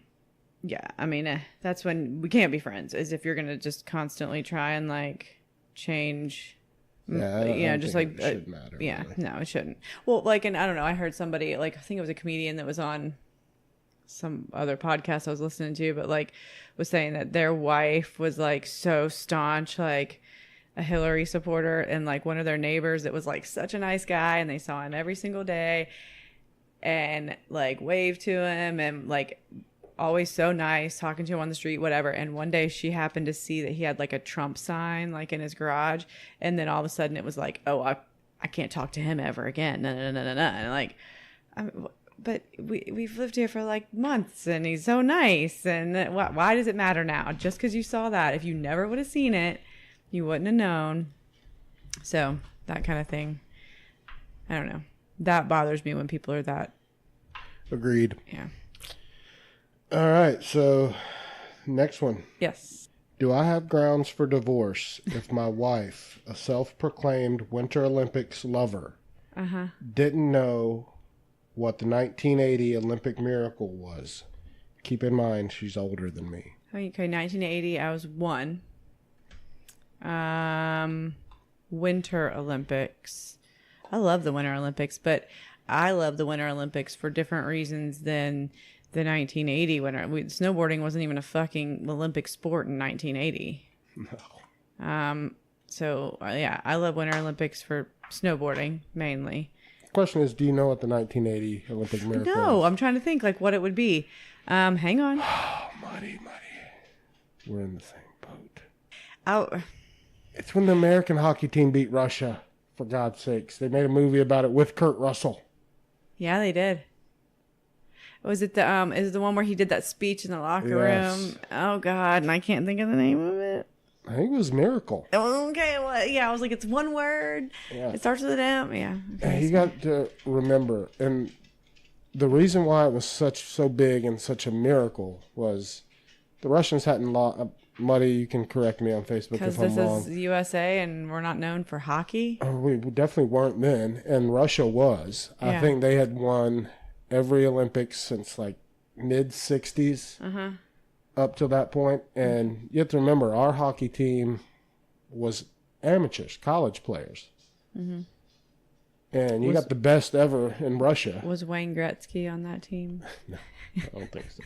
mean, that's when we can't be friends. Is if you're gonna just constantly try and like change. Yeah, just like it shouldn't matter. Yeah, really. No, it shouldn't. Well, like, and I don't know. I heard somebody I think it was a comedian that was on some other podcast I was listening to, but like was saying that their wife was like so staunch, like a Hillary supporter, and like one of their neighbors that was like such a nice guy, and they saw him every single day and like waved to him and like always so nice, talking to him on the street, whatever. And one day she happened to see that he had like a Trump sign like in his garage, and then all of a sudden it was like, oh, I can't talk to him ever again. No. And like, but we've lived here for like months and he's so nice. And why does it matter now? Just because you saw that, if you never would have seen it, you wouldn't have known. So that kind of thing. I don't know. That bothers me when people are that. Agreed. Yeah. All right. So next one. Yes. Do I have grounds for divorce if my wife, a self-proclaimed Winter Olympics lover, didn't know what the 1980 Olympic miracle was? Keep in mind, she's older than me. Okay, 1980, I was 1. Winter Olympics. I love the Winter Olympics, but I love the Winter Olympics for different reasons than the 1980 winter. Snowboarding wasn't even a fucking Olympic sport in 1980. No. So yeah, I love Winter Olympics for snowboarding mainly. Question is, do you know what the 1980 Olympic miracle No, is? I'm trying to think like what it would be. Hang on. Oh, Muddy. We're in the same boat. Oh. It's when the American hockey team beat Russia, for God's sakes. They made a movie about it with Kurt Russell. Yeah, they did. Was it is it the one where he did that speech in the locker Yes. room? Oh God, and I can't think of the name of it. I think it was Miracle. Okay, well, yeah, I was like, it's one word. Yeah. It starts with an M. Yeah. Okay, You got to remember, and the reason why it was so big and such a miracle was the Russians hadn't lost. Muddy, you can correct me on Facebook because if I'm this wrong. is USA and we're not known for hockey. We definitely weren't then, and Russia was. Yeah. I think they had won every Olympics since like mid '60s up to that point. And you have to remember, our hockey team was amateurs, college players. Mm-hmm. And you got the best ever in Russia. Was Wayne Gretzky on that team? No, I don't think so.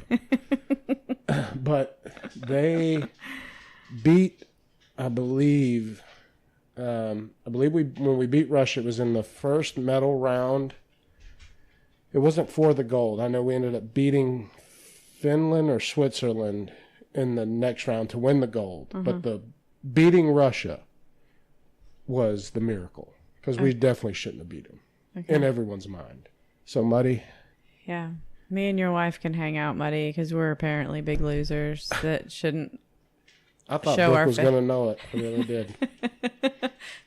But they beat, I believe when we beat Russia, it was in the first medal round. It wasn't for the gold. I know we ended up beating Finland or Switzerland in the next round to win the gold. But the beating Russia was the miracle, because we definitely shouldn't have beat them in everyone's mind. So, Muddy. Yeah. Me and your wife can hang out, Muddy, because we're apparently big losers that shouldn't I thought show Brooke our was going to know it. I really did.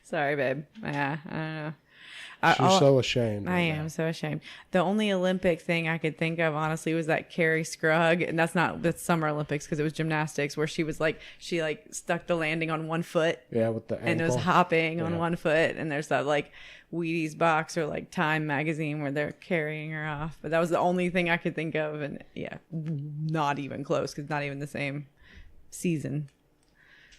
Sorry, babe. Yeah, I don't know. She's so ashamed. I am so ashamed. The only Olympic thing I could think of, honestly, was that Carrie Scrugg, and that's not the Summer Olympics because it was gymnastics, where she stuck the landing on one foot. Yeah, with the ankle. And it was hopping on one foot, and there's that like Wheaties box or like Time magazine where they're carrying her off. But that was the only thing I could think of, and yeah, not even close because not even the same season.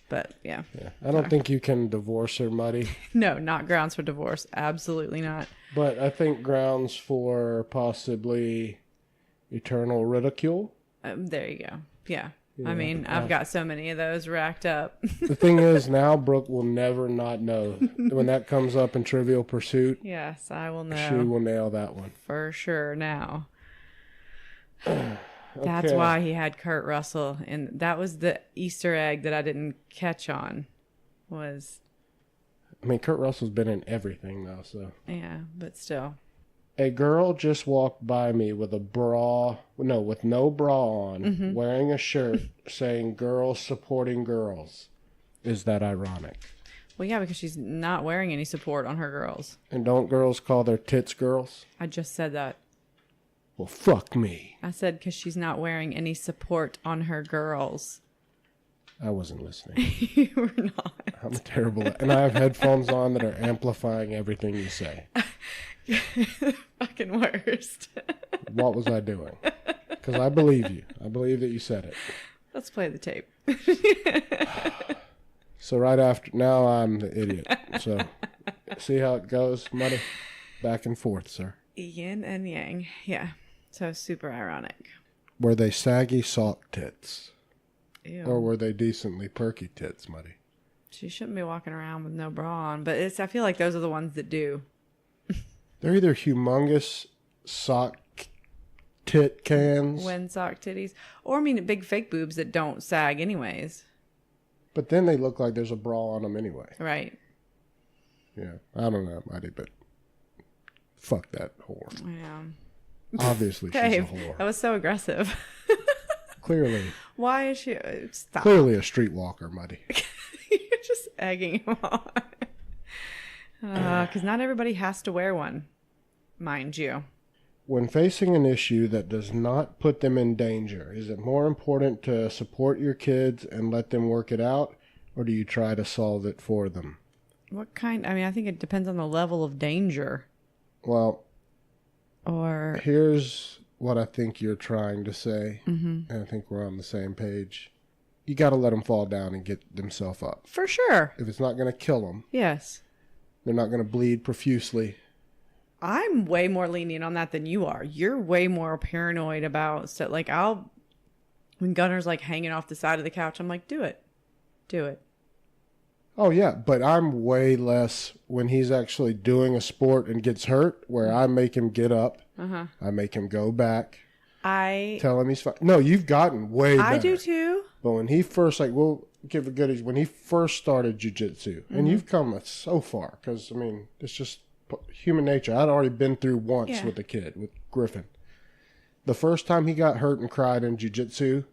But yeah. I don't think you can divorce her, Muddy. No, not grounds for divorce. Absolutely not. But I think grounds for possibly eternal ridicule. There you go. Yeah. I mean, I've got so many of those racked up. The thing is, now Brooke will never not know. When that comes up in Trivial Pursuit, Yes, I will know. she will nail that one. For sure now. That's why he had Kurt Russell. And that was the Easter egg that I didn't catch on. I mean, Kurt Russell's been in everything now, so. Yeah, but still. A girl just walked by me with no bra on, wearing a shirt saying girls supporting girls. Is that ironic? Well, yeah, because she's not wearing any support on her girls. And don't girls call their tits girls? I just said that. Well, fuck me. I said because she's not wearing any support on her girls. I wasn't listening. You were not. I'm terrible. And I have headphones on that are amplifying everything you say. Fucking worst. What was I doing? Because I believe you. I believe that you said it. Let's play the tape. So right after, now I'm the idiot. So see how it goes, Muddy? Back and forth, sir. Yin and yang. Yeah. So super ironic. Were they saggy sock tits? Ew. Or were they decently perky tits, Muddy? She shouldn't be walking around with no bra on, but I feel like those are the ones that do. They're either humongous sock tit cans. Wind sock titties. Or, I mean, big fake boobs that don't sag anyways. But then they look like there's a bra on them anyway. Right. Yeah. I don't know, Muddy, but fuck that whore. Yeah. Obviously she's a Dave, whore. that was so aggressive. Clearly. Why is she... Stop. Clearly a streetwalker, Muddy. You're just egging him on. Because not everybody has to wear one, mind you. When facing an issue that does not put them in danger, is it more important to support your kids and let them work it out, or do you try to solve it for them? What kind? I mean, I think it depends on the level of danger. Well, or here's what I think you're trying to say, and I think we're on the same page. You got to let them fall down and get themselves up. For sure. If it's not going to kill them, yes, they're not going to bleed profusely. I'm way more lenient on that than you are. You're way more paranoid about stuff. Like when Gunner's like hanging off the side of the couch, I'm like, do it. Oh, yeah, but I'm way less when he's actually doing a sport and gets hurt, where I make him get up. I make him go back. Tell him he's fine. No, you've gotten way better. I do too. But when he first, we'll give a good, when he first started jiu-jitsu, and you've come so far, because, I mean, it's just human nature. I'd already been through once with a kid, with Griffin. The first time he got hurt and cried in jiu-jitsu,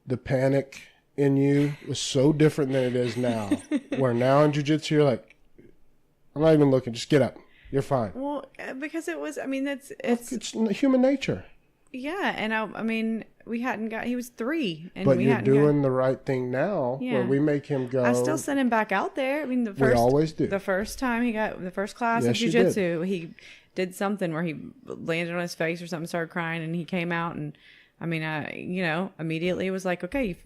the panic in you was so different than it is now. Where now in jiu-jitsu, you're like, I'm not even looking. Just get up. You're fine. Well, because it was, I mean, It's human nature. yeah. And I mean, he was 3. And But we you're hadn't doing the right thing now Yeah. where we make him go. I still sent him back out there. I mean, We always do. The first time the first class Yes, of you jiu-jitsu, he did something where he landed on his face or something, started crying, and he came out. And I mean, immediately was like, okay,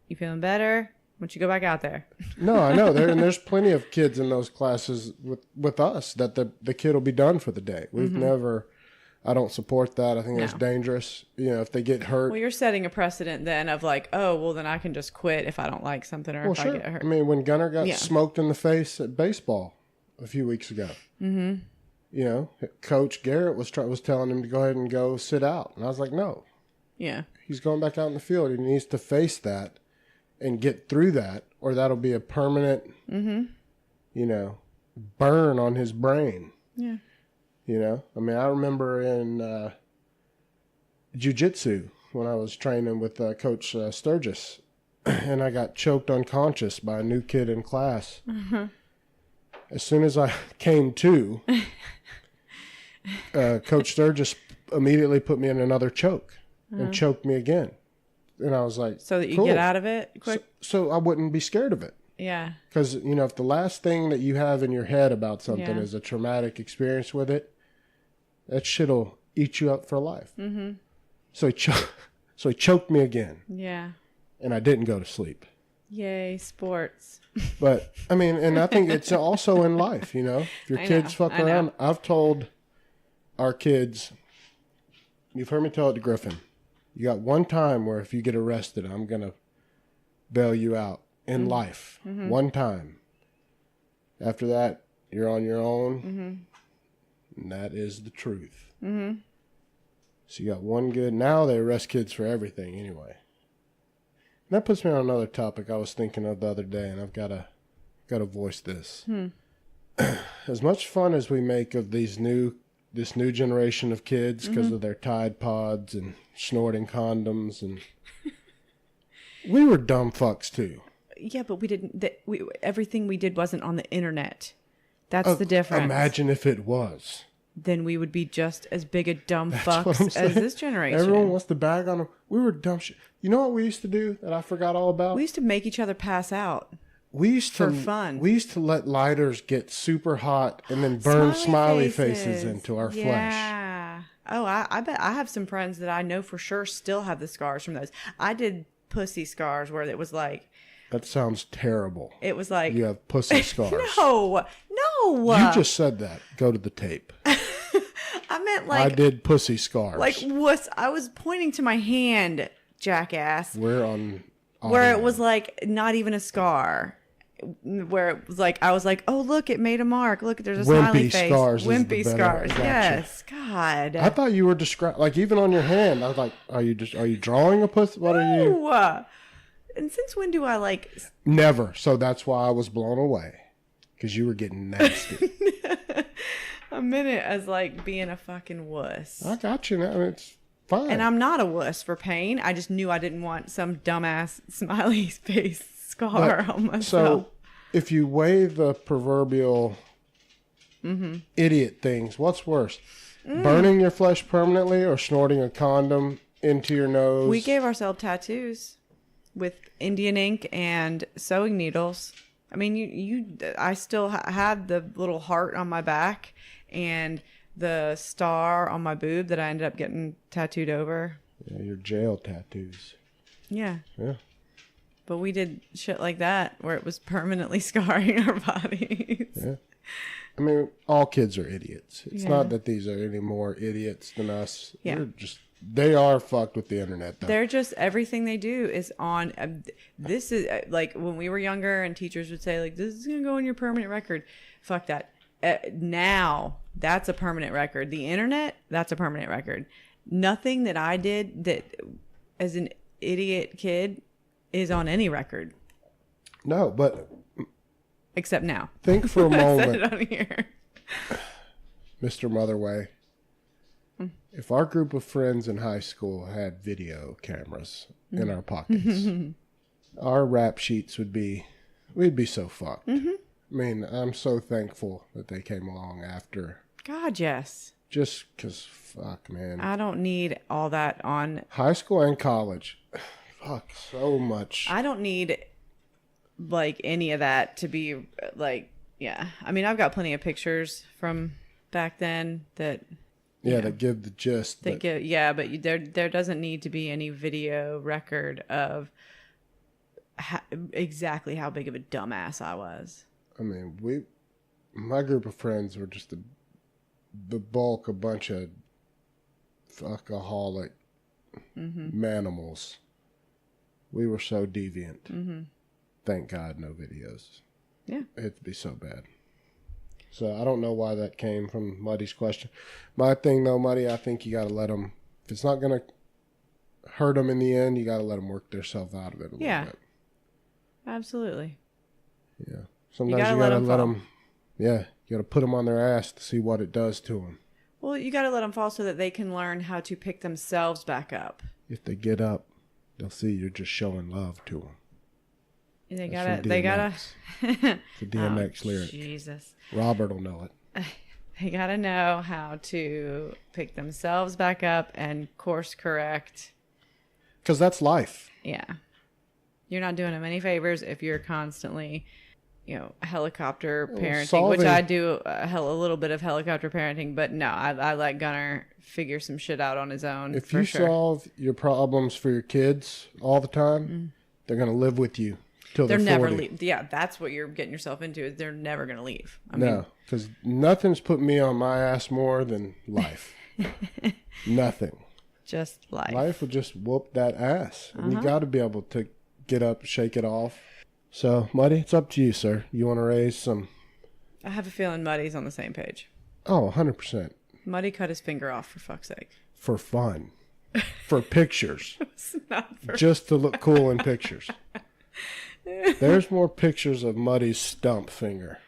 you feeling better? Why don't you go back out there? No, I know. There's plenty of kids in those classes with us that the kid will be done for the day. We've never. I don't support that. I think that's dangerous. If they get hurt. Well, you're setting a precedent then of like, oh, well, then I can just quit if I don't like something or if I get hurt. I mean, when Gunnar got smoked in the face at baseball a few weeks ago, Coach Garrett was telling him to go ahead and go sit out, and I was like, no. Yeah. He's going back out in the field. He needs to face that and get through that, or that'll be a permanent, burn on his brain. Yeah. I mean, I remember in jiu-jitsu when I was training with Coach Sturgis, and I got choked unconscious by a new kid in class. As soon as I came to, Coach Sturgis immediately put me in another choke and choked me again. And I was like, so that you cool. get out of it quick? So I wouldn't be scared of it. Yeah. Because, if the last thing that you have in your head about something is a traumatic experience with it, that shit'll eat you up for life. Mm-hmm. So he choked me again. Yeah. And I didn't go to sleep. Yay, sports. But, I mean, and I think it's also in life, if your kids fuck around. I've told our kids, you've heard me tell it to Griffin, you got one time where if you get arrested, I'm going to bail you out in life. Mm-hmm. One time. After that, you're on your own. Mm-hmm. And that is the truth. Mm-hmm. So you got one good. Now they arrest kids for everything anyway. And that puts me on another topic I was thinking of the other day, and I've got to voice this. As much fun as we make of this new generation of kids because of their Tide Pods and snorting condoms, and we were dumb fucks too. Yeah, but we didn't. Everything we did wasn't on the internet. That's the difference. Imagine if it was. Then we would be just as big a dumb fucks as this generation. Everyone wants to bag on them. We were dumb shit. You know what we used to do that I forgot all about? We used to make each other pass out. We used to, for fun. We used to let lighters get super hot and then burn smiley faces into our flesh. Yeah. Oh, I bet I have some friends that I know for sure still have the scars from those. I did pussy scars where it was like. That sounds terrible. It was like. You have pussy scars. No. You just said that. Go to the tape. I meant like. I did pussy scars. Like I was pointing to my hand, jackass. We're on. Audio. Where it was like not even a scar. Where it was like I was like, oh look, it made a mark. Look, there's a smiley face. Wimpy scars. Gotcha. Yes, God. I thought you were describing, like even on your hand. I was like, are you drawing a pussy? What are you? And since when do I like? Never. So that's why I was blown away, because you were getting nasty. A minute as like being a fucking wuss. I got you now. It's fine. And I'm not a wuss for pain. I just knew I didn't want some dumbass smiley face scar on myself. So if you weigh the proverbial idiot things, what's worse? Burning your flesh permanently or snorting a condom into your nose? We gave ourselves tattoos with Indian ink and sewing needles. I mean, I still had the little heart on my back and the star on my boob that I ended up getting tattooed over. Yeah, your jail tattoos. Yeah. Yeah. But we did shit like that where it was permanently scarring our bodies. Yeah. I mean, all kids are idiots. It's not that these are any more idiots than us. Yeah. They are fucked with the internet, though. They're just, everything they do is on, this is, like, when we were younger and teachers would say, like, this is going to go on your permanent record. Fuck that. Now, that's a permanent record. The internet, that's a permanent record. Nothing that I did that, as an idiot kid, is on any record. No, but... Except now. Think for a moment. I said it on here. Mr. Motherway. If our group of friends in high school had video cameras in our pockets, our rap sheets we'd be so fucked. I mean, I'm so thankful that they came along after. God, yes. Just because, fuck, man. I don't need all that on. High school and college. Fuck, so much. I don't need, like, any of that to be, like, yeah. I mean, I've got plenty of pictures from back then that... Yeah, that give the gist. But there doesn't need to be any video record of exactly how big of a dumbass I was. I mean, my group of friends were just the bulk, a bunch of fuckaholic manimals. We were so deviant. Thank God, no videos. Yeah. It'd be so bad. So I don't know why that came from Muddy's question. My thing, though, Muddy, I think you got to let them, if it's not going to hurt them in the end, you got to let them work themselves out of it a little bit. Absolutely. Yeah. Sometimes you got to let them, you got to put them on their ass to see what it does to them. Well, you got to let them fall so that they can learn how to pick themselves back up. If they get up, they'll see you're just showing love to them. They That's gotta. It's a DMX lyric. Jesus. Robert will know it. They gotta know how to pick themselves back up and course correct. Because that's life. Yeah. You're not doing them any favors if you're constantly, helicopter parenting, which I do a little bit of helicopter parenting, but no, I let Gunner figure some shit out on his own. If you solve your problems for your kids all the time, they're going to live with you till they're 40. Never leave. Yeah, that's what you're getting yourself into, is they're never going to leave. No, because nothing's put me on my ass more than life. Nothing. Just life. Life will just whoop that ass. And you got to be able to get up, shake it off. So, Muddy, it's up to you, sir. You want to raise some... I have a feeling Muddy's on the same page. Oh, 100%. Muddy cut his finger off, for fuck's sake. For fun. For pictures. It's not for... Just to look cool in pictures. There's more pictures of Muddy's stump finger.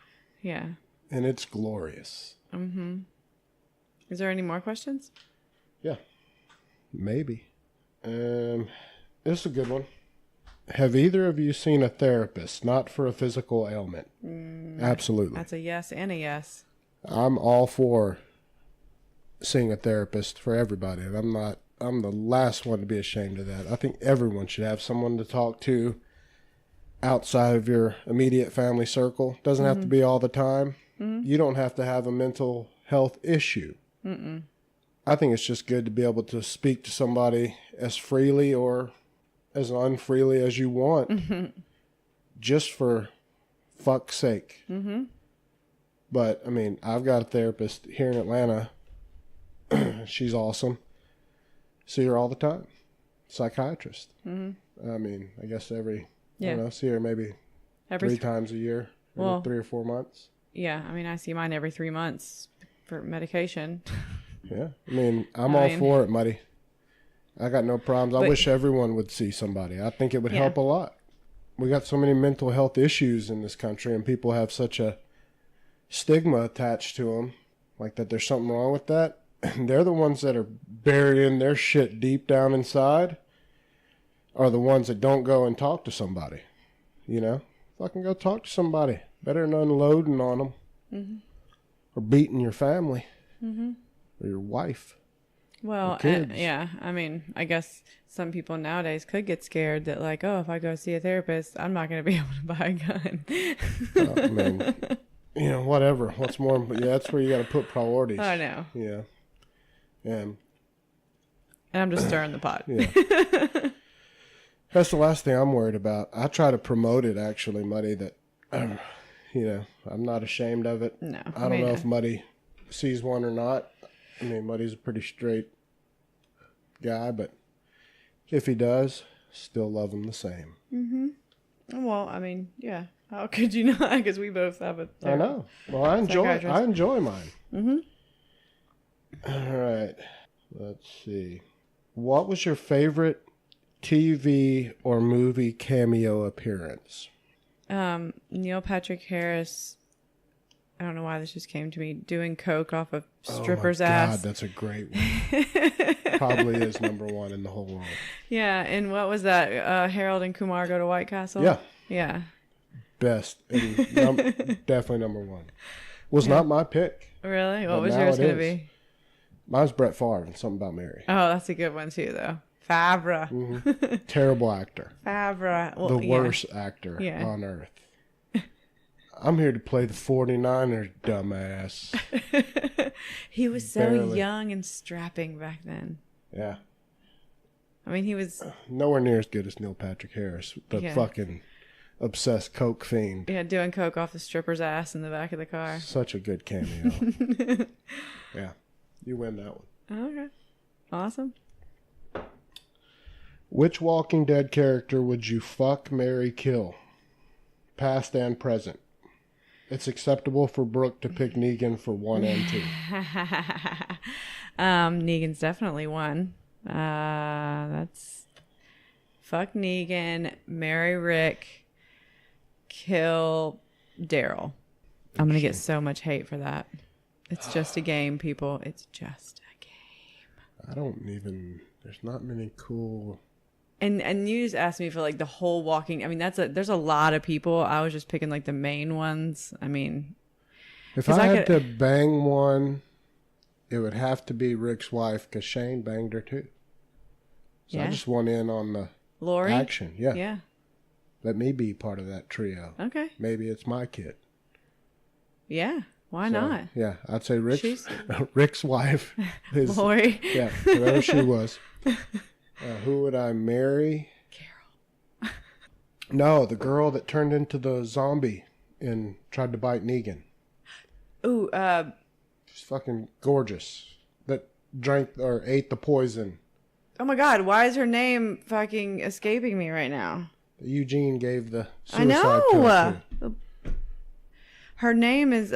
Yeah. And it's glorious. Is there any more questions? Yeah. Maybe. This is a good one. Have either of you seen a therapist, not for a physical ailment? Absolutely. That's a yes and a yes. I'm all for seeing a therapist for everybody. And I'm the last one to be ashamed of that. I think everyone should have someone to talk to outside of your immediate family circle. Doesn't have to be all the time. You don't have to have a mental health issue. I think it's just good to be able to speak to somebody as freely or as unfreely as you want, just for fuck's sake. But, I mean, I've got a therapist here in Atlanta. She's awesome. See her all the time. Psychiatrist. I mean, I guess I don't know, see her maybe every 3 times a year, every 3 or 4 months. Yeah, I mean, I see mine every 3 months for medication. Yeah, I mean, I'm all for it, Muddy. I got no problems. I wish everyone would see somebody. I think it would help a lot. We got so many mental health issues in this country, and people have such a stigma attached to them, like that there's something wrong with that. And they're the ones that are burying their shit deep down inside, are the ones that don't go and talk to somebody. Fucking go talk to somebody. Better than unloading on them. Or beating your family. Or your wife. Well, I mean, I guess some people nowadays could get scared that, like, oh, if I go see a therapist, I'm not going to be able to buy a gun. I mean, whatever. What's more, that's where you got to put priorities. I know. Yeah. And I'm just stirring the pot. Yeah. That's the last thing I'm worried about. I try to promote it, actually, Muddy, that, I'm not ashamed of it. No. I don't know if Muddy sees one or not. I mean, Muddy's a pretty straight guy, but if he does, still love him the same. Well, I mean, yeah. How could you not? Because we both have a I know. Well, I enjoy mine. All right. Let's see. What was your favorite TV or movie cameo appearance? Neil Patrick Harris I don't know why this just came to me. Doing coke off a Oh stripper's my ass. God, that's a great one. Probably is number one in the whole world. Yeah, and what was that? Harold and Kumar go to White Castle? Yeah. Yeah. Best. And definitely number one. Was not my pick. Really? What But was now yours it going to is. be? Mine's Brett Favre and Something About Mary. Oh, that's a good one too, though. Favre. Terrible actor. Favre. Well, The worst actor Yeah. on earth. I'm here to play the 49ers, dumbass. He was so Barely. young and strapping back then. Yeah. I mean, he was Nowhere near as good as Neil Patrick Harris, the Yeah. fucking obsessed coke fiend. doing coke off the stripper's ass in the back of the car. Such a good cameo. Yeah. You win that one. Okay. Awesome. Which Walking Dead character would you fuck, marry, kill? Past and present. It's acceptable for Brooke to pick Negan for 1 and 2. Negan's definitely one. That's fuck Negan, marry Rick, kill Daryl. I'm gonna get so much hate for that. It's just a game, people. It's just a game. I don't even... There's not many cool... And you just asked me for like the whole walking. I mean, there's a lot of people. I was just picking like the main ones. I mean, If 'cause I I had could- to bang one, it would have to be Rick's wife because Shane banged her too. So I Yeah. just want in on the Lori. action. Yeah. Yeah. Let me be part of that trio. Okay. Maybe it's my kid. Yeah. Why So, not? Yeah, I'd say Rick's, She's- Rick's wife is, Lori. yeah, whoever she was. Who would I marry? Carol. No, the girl that turned into the zombie and tried to bite Negan. Ooh. She's fucking gorgeous. That drank or ate the poison Oh my God. Why is her name fucking escaping me right now? that Eugene gave the I suicide pill know. to. Her name is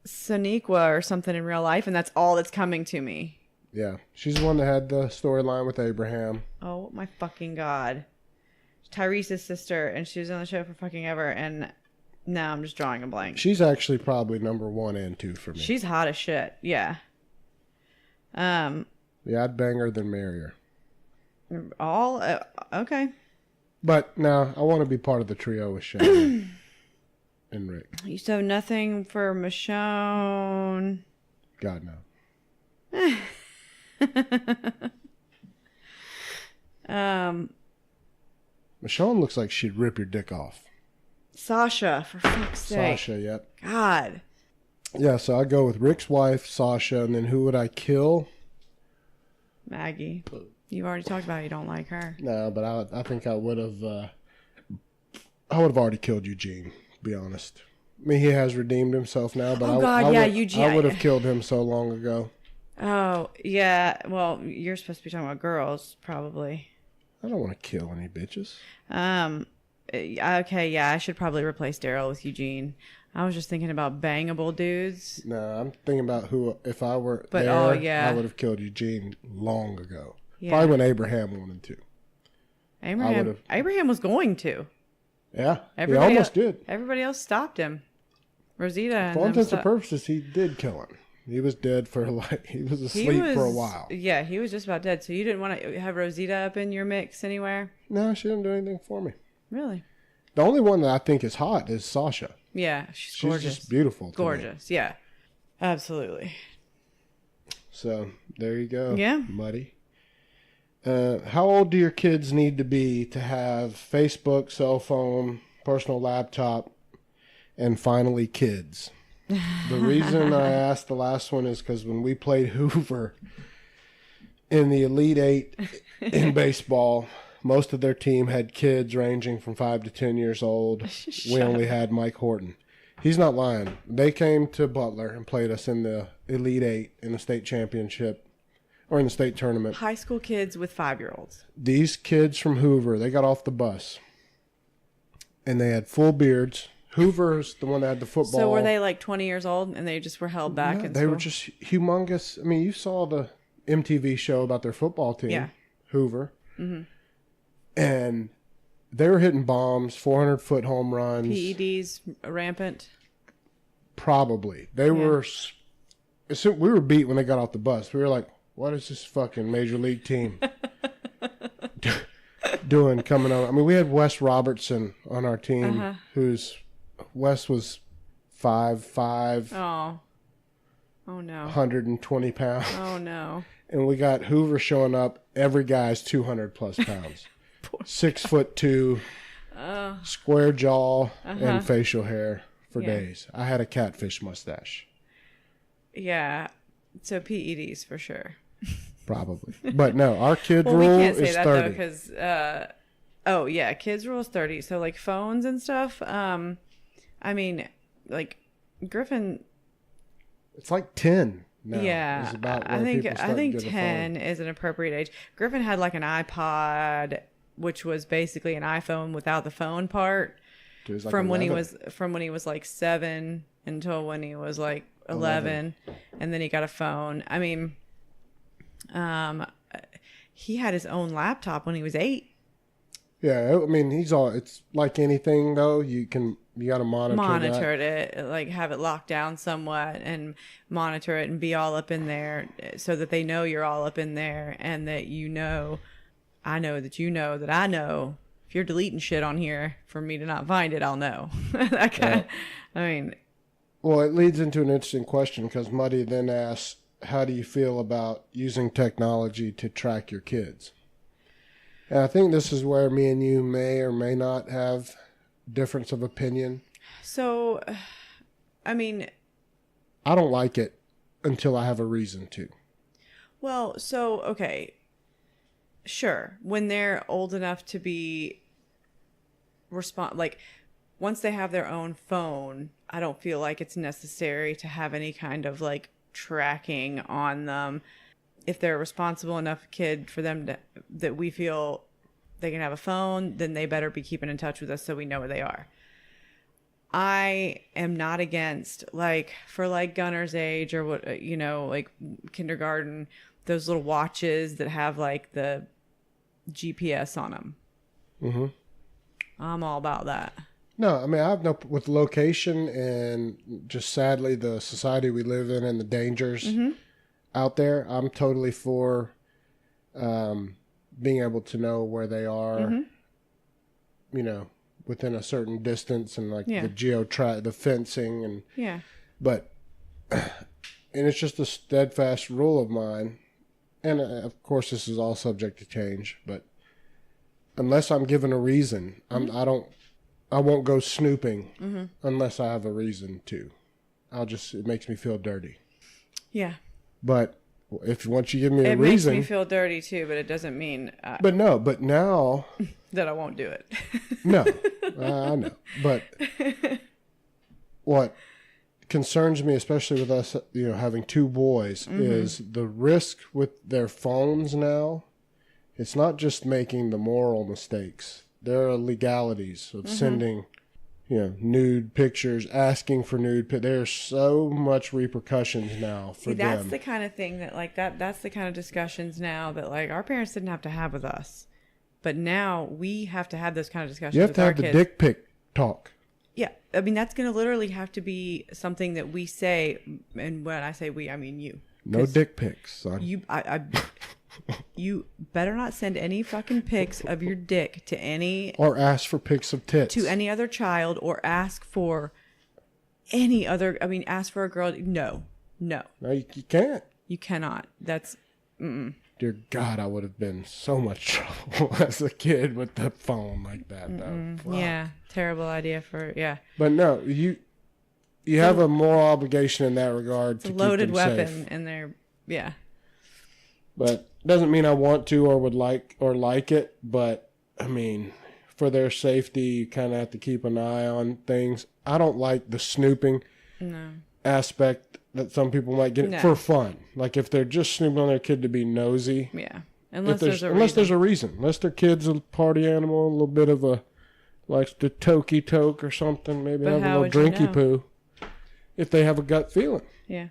Soniqua or something in real life, and that's all that's coming to me. Yeah, she's the one that had the storyline with Abraham. Oh my fucking God. Tyrese's sister, and she was on the show for fucking ever, and now I'm just drawing a blank. She's actually probably number 1 and 2 for me. She's hot as shit. Yeah. Yeah, I'd bang her than marry her. All okay. But now I want to be part of the trio with Shane and Rick. You so nothing for Michonne. God no. Michonne looks like she'd rip your dick off. Sasha, for fuck's sake. Sasha, yep. God. Yeah, so I go with Rick's wife, Sasha, and then who would I kill? Maggie. You already talked about you don't like her. No, but I think I would have. I would have already killed Eugene. To be honest. I mean, he has redeemed himself now, but Oh, God, yeah, would, Eugene. I would have killed him so long ago. Oh, yeah. Well, you're supposed to be talking about girls, probably. I don't want to kill any bitches. Okay, yeah, I should probably replace Daryl with Eugene. I was just thinking about bangable dudes. No, I'm thinking about who. If I were But, there, oh, yeah. I would have killed Eugene long ago. Yeah. Probably when Abraham wanted to. Abraham was going to. Yeah, he Everybody almost el- did. Everybody else stopped him. Rosita and For all them intents and sto- purposes, he did kill him. He was dead for like he was He asleep for a was- while. Yeah, he was just about dead. So you didn't want to have Rosita up in your mix anywhere? No, she didn't do anything for me. Really? The only one that I think is hot is Sasha. Yeah, she's She's gorgeous. just beautiful. to me. Gorgeous, yeah. Absolutely. So there you go. Yeah. Muddy. How old do your kids need to be to have Facebook, cell phone, personal laptop, and finally kids? The reason I asked the last one is because when we played Hoover in the Elite Eight in baseball, most of their team had kids ranging from 5 to 10 years old. We only had Mike Horton. He's not lying. They came to Butler and played us in the Elite Eight in the state championship or in the state tournament. High school kids with 5-year-olds. These kids from Hoover, they got off the bus and they had full beards. Hoover's the one that had the football. So were they like 20 years old and they just were held back No, in they school? were just humongous. I mean, you saw the MTV show about their football team, Yeah. Hoover. Mm-hmm. And they were hitting bombs, 400-foot home runs. PEDs rampant. Probably. They were. We were beat when they got off the bus. We were like, "What is this fucking major league team doing coming on?" I mean, we had Wes Robertson on our team, who's Wes was 5'5". Oh no. 120 pounds. Oh no. And we got Hoover showing up. Every guy's 200 plus pounds. 6'2", square jaw and facial hair for days. I had a catfish mustache. Yeah. So PEDs for sure. Probably. But no, our kid well, rule we can't say is that 30. Though, because kids rule is 30. So like phones and stuff. I mean, like Griffin. It's like 10 now. Yeah, is about I where think people 10 is an appropriate age. Griffin had like an iPod, which was basically an iPhone without the phone part. Like from 11. when he was like 7 until when he was like 11, and then he got a phone. I mean, he had his own laptop when he was 8. Yeah, I mean, it's like anything though. You got to monitor it, like have it locked down somewhat and monitor it and be all up in there so that they know you're all up in there and that I know that I know if you're deleting shit on here for me to not find it, I'll know. That kind of, I mean. Well, it leads into an interesting question because Muddy then asks, how do you feel about using technology to track your kids? And I think this is where me and you may or may not have difference of opinion. So, I mean, I don't like it until I have a reason to. Well, so, okay. Sure. When they're old enough to be like once they have their own phone, I don't feel like it's necessary to have any kind of like tracking on them. If they're a responsible enough kid for them that we feel they can have a phone, then they better be keeping in touch with us so we know where they are. I am not against, like, for like Gunner's age or what, like kindergarten, those little watches that have like the GPS on them. Mm-hmm. I'm all about that. No, I mean, I have no, with location and just sadly the society we live in and the dangers out there, I'm totally for being able to know where they are, within a certain distance and like the fencing and but and it's just a steadfast rule of mine, and of course this is all subject to change, but unless I'm given a reason, I won't go snooping unless I have a reason to. It makes me feel dirty. Yeah. But once you give me a reason, it makes me feel dirty too, but it doesn't mean. But now that I won't do it. No, I know. But what concerns me, especially with us, having 2 boys, is the risk with their phones now. It's not just making the moral mistakes. There are legalities of sending, nude pictures, asking for nude. There's so much repercussions now for them. That's the kind of thing that, like, that's the kind of discussions now that, like, our parents didn't have to have with us. But now we have to have those kind of discussions with our kids. You have to have the dick pic talk. Yeah. I mean, that's going to literally have to be something that we say. And when I say we, I mean you. No dick pics, son. You better not send any fucking pics of your dick to any... Or ask for pics of tits. To any other child, or ask for any other... I mean, ask for a girl... No. No, you can't. You cannot. That's... Dear God, I would have been in so much trouble as a kid with the phone like that, though. Wow. Yeah, terrible idea for... Yeah. But no, you have a moral obligation in that regard to keep them safe. Loaded weapon, and they're... Yeah. But doesn't mean I want to or would like it. But I mean, for their safety, you kind of have to keep an eye on things. I don't like the snooping aspect that some people might get for fun. Like if they're just snooping on their kid to be nosy. Yeah. Unless there's a reason. Unless their kid's a party animal, a little bit of a likes to tokey toke or something. Maybe have a little drinky poo. If they have a gut feeling. Yeah.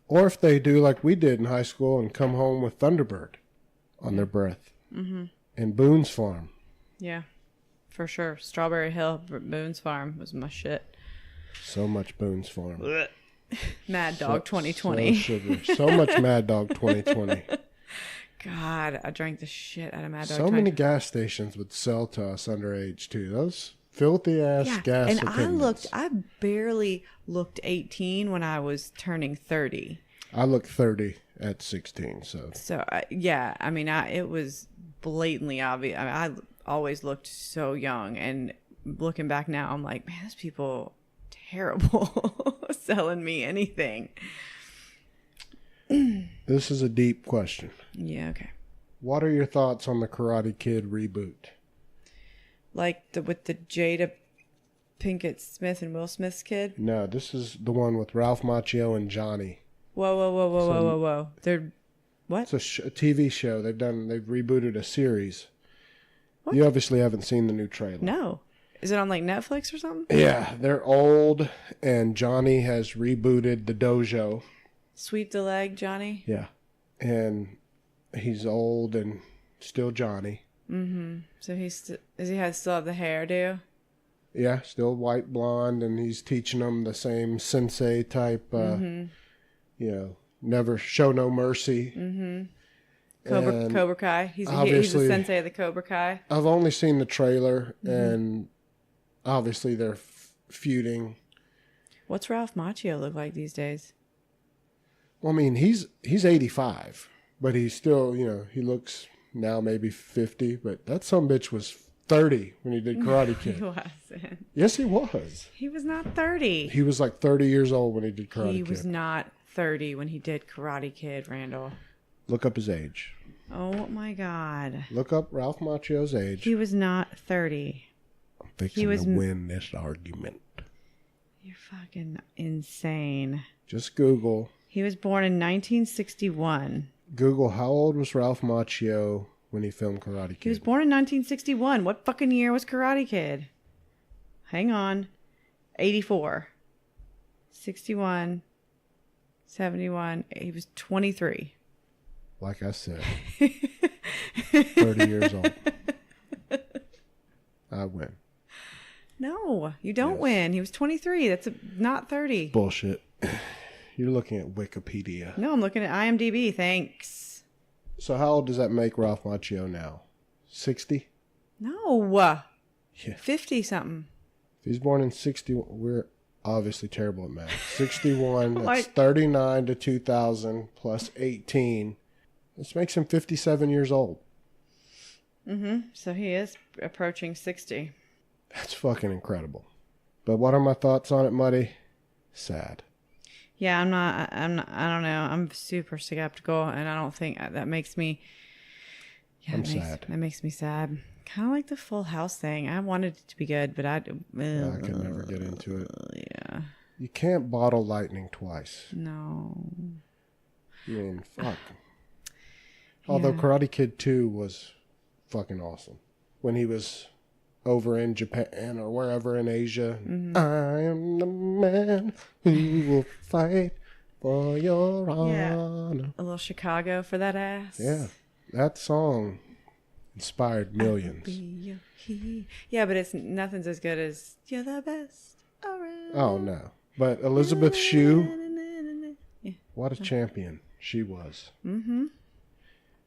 Or if they do like we did in high school and come home with Thunderbird on their breath. Mm-hmm. And Boone's Farm. Yeah, for sure. Strawberry Hill, Boone's Farm was my shit. So much Boone's Farm. Mad Dog 2020. So sugary. So much Mad Dog 2020. God, I drank the shit out of Mad Dog. So many gas stations would sell to us underage too. Those filthy ass gas. And I barely looked 18 when I was turning 30. I looked 30 at 16. So it was blatantly obvious. I always looked so young, and looking back now, I'm like, man, those people terrible selling me anything. This is a deep question. Yeah, okay. What are your thoughts on the Karate Kid reboot? Like with the Jada Pinkett Smith and Will Smith's kid? No, this is the one with Ralph Macchio and Johnny. Whoa. They're what? It's a TV show. They've rebooted a series. What? You obviously haven't seen the new trailer. No. Is it on like Netflix or something? Yeah, they're old, and Johnny has rebooted the dojo. Sweep the leg, Johnny? Yeah. And he's old and still Johnny. Mm-hmm. So does he still have the hairdo? Yeah, still white blonde, and he's teaching them the same sensei type, never show no mercy. Mm-hmm. Cobra Kai. He's the sensei of the Cobra Kai. I've only seen the trailer, and obviously they're feuding. What's Ralph Macchio look like these days? Well, I mean, he's 85, but he's still, he looks now maybe 50, but that sumbitch was 30 when he did Karate Kid. He wasn't. Yes, he was. He was not 30. He was like 30 years old when he did Karate Kid. He was not 30 when he did Karate Kid, Randall. Look up his age. Oh, my God. Look up Ralph Macchio's age. He was not 30. I'm fixing to win this argument. You're fucking insane. Just Google. He was born in 1961. Google, how old was Ralph Macchio when he filmed Karate Kid? He was born in 1961. What fucking year was Karate Kid? Hang on. 84. 61. 71. He was 23. Like I said, 30 years old. I win. No, you don't win. He was 23. That's not 30. Bullshit. You're looking at Wikipedia. No, I'm looking at IMDb. Thanks. So how old does that make Ralph Macchio now? 60? No. Yeah. 50 something. If he's born in 61, we're obviously terrible at math. 61, that's Like 39 to 2000 plus 18. This makes him 57 years old. Mm-hmm. So he is approaching 60. That's fucking incredible. But what are my thoughts on it, Muddy? Sad. Yeah, I don't know. I'm super skeptical, and I don't think that makes me. Yeah, sad. That makes me sad. Kind of like the Full House thing. I wanted it to be good, but I could never get into it. Yeah. You can't bottle lightning twice. No. I mean, fuck. Although Karate Kid 2 was fucking awesome. When he was over in Japan or wherever in Asia. Mm-hmm. I am the man who will fight for your honor. A little Chicago for that ass. Yeah. That song inspired millions. Yeah, but nothing's as good as You're the Best Around. Oh, no. But Elizabeth Shue, what a champion she was. Mm-hmm.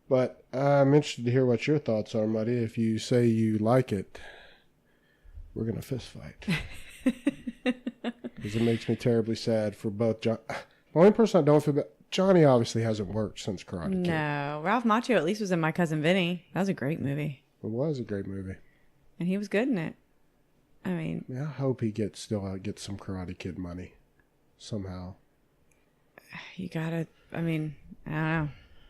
But I'm interested to hear what your thoughts are, Muddy. If you say you like it, we're going to fist fight. Because it makes me terribly sad for both John. The only person I don't feel bad, Johnny obviously hasn't worked since Karate Kid. No. Ralph Macchio at least was in My Cousin Vinny. That was a great movie. It was a great movie. And he was good in it. I mean. I hope he still gets some Karate Kid money. Somehow. You gotta, I don't know.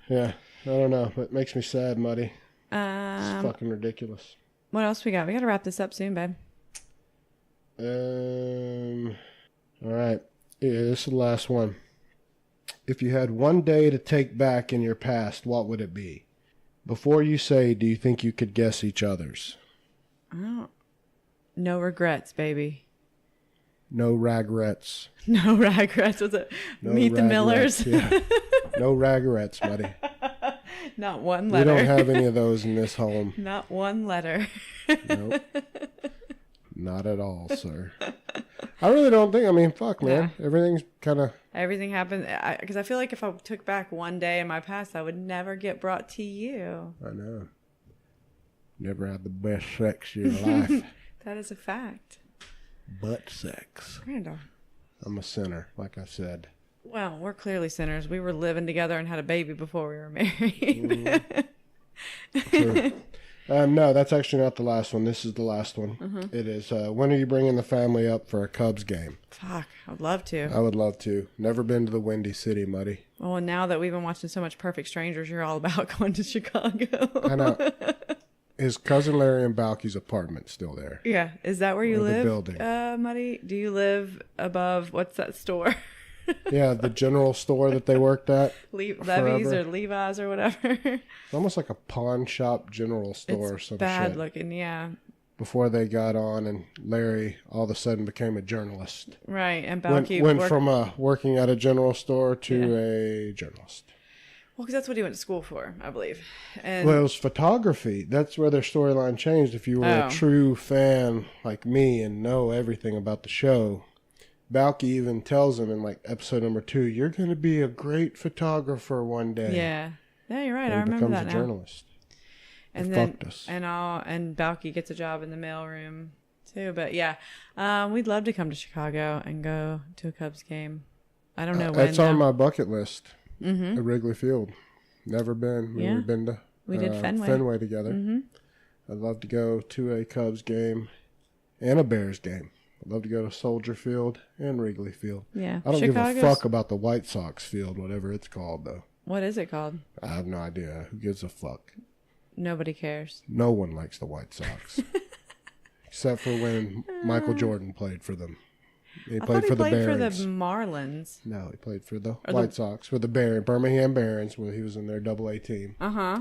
Yeah. I don't know, but it makes me sad, Muddy. It's fucking ridiculous. What else we got? We got to wrap this up soon, babe. All right. Yeah, this is the last one. If you had one day to take back in your past, what would it be? Before you say, do you think you could guess each other's? No regrets, baby. No regrets. No regrets. What's it? No Meet the Millers. Yeah. No regrets, buddy. Not one letter. We don't have any of those in this home. Not one letter. Nope. Not at all, sir. I really don't think. I mean, fuck, man. Yeah. Everything's kind of. Everything happened because I feel like if I took back one day in my past, I would never get brought to you. I know. Never had the best sex of your life. That is a fact. Butt sex. Randall. I'm a sinner, like I said. Well, we're clearly sinners. We were living together and had a baby before we were married. True. No, that's actually not the last one. This is the last one. Mm-hmm. It is, when are you bringing the family up for a Cubs game? Fuck, I'd love to. I would love to. Never been to the Windy City, Muddy. Well, and now that we've been watching so much Perfect Strangers, you're all about going to Chicago. I know. Is Cousin Larry and Balky's apartment still there? Yeah. Is that where you Or the live? building. Muddy? Do you live above, what's that store? Yeah, the general store that they worked at. Levi's or Levi's or whatever. It's almost like a pawn shop general store or some bad shit. looking, yeah. Before they got on and Larry all of a sudden became a journalist. Right, and Balky Went from working at a general store to a journalist. Well, because that's what he went to school for, I believe. And Well, it was photography. That's where their storyline changed. If you were a true fan like me and know everything about the show, Balky even tells him in like episode number 2, "You're going to be a great photographer one day." Yeah, you're right. And I remember that becomes a now. journalist. And then and Balky gets a job in the mailroom too. But yeah, we'd love to come to Chicago and go to a Cubs game. I don't know when. It's on my bucket list. Mm-hmm. At Wrigley Field. Never been. Yeah. We've been to we did Fenway together. Mm-hmm. I'd love to go to a Cubs game and a Bears game. I'd love to go to Soldier Field and Wrigley Field. Yeah. I don't give a fuck about the White Sox field, whatever it's called, though. What is it called? I have no idea. Who gives a fuck? Nobody cares. No one likes the White Sox. Except for when Michael Jordan played for them. He played for the Barons. For the Marlins. No, he played for the White Sox, for the Birmingham Barons, when he was in their AA team. Uh-huh.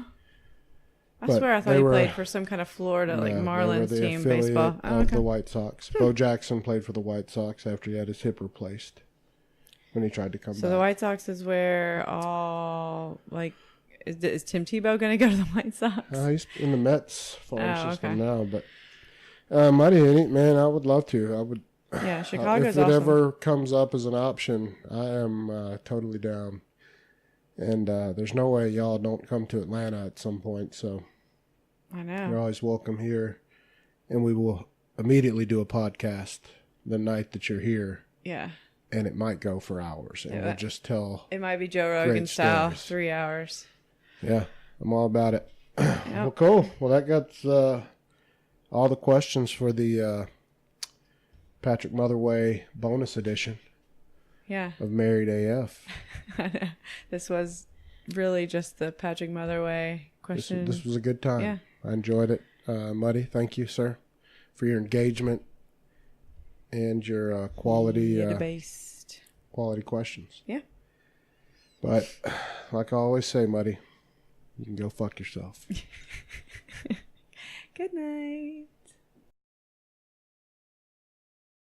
I swear I thought he played for some kind of Florida, Marlins they were the team, baseball. Of the White Sox. Bo Jackson played for the White Sox after he had his hip replaced when he tried to come back. So the White Sox is where all, is Tim Tebow going to go to the White Sox? He's in the Mets farm system now, but Mighty, man, I would love to. I would. Yeah, Chicago's if it awesome. ever comes up as an option, I am totally down. And there's no way y'all don't come to Atlanta at some point, so I know. you're always welcome here. And we will immediately do a podcast the night that you're here. Yeah. And it might go for hours. And we'll just tell. It might be Joe Rogan style, 3 hours. Yeah, I'm all about it. Yep. Well, cool. Well, that got all the questions for the Patrick Motherway bonus edition. Yeah. Of Married AF. This was really just the Patrick Motherway question. This was a good time. Yeah. I enjoyed it. Muddy, thank you, sir, for your engagement and your quality quality questions. Yeah. But like I always say, Muddy, you can go fuck yourself. Good night.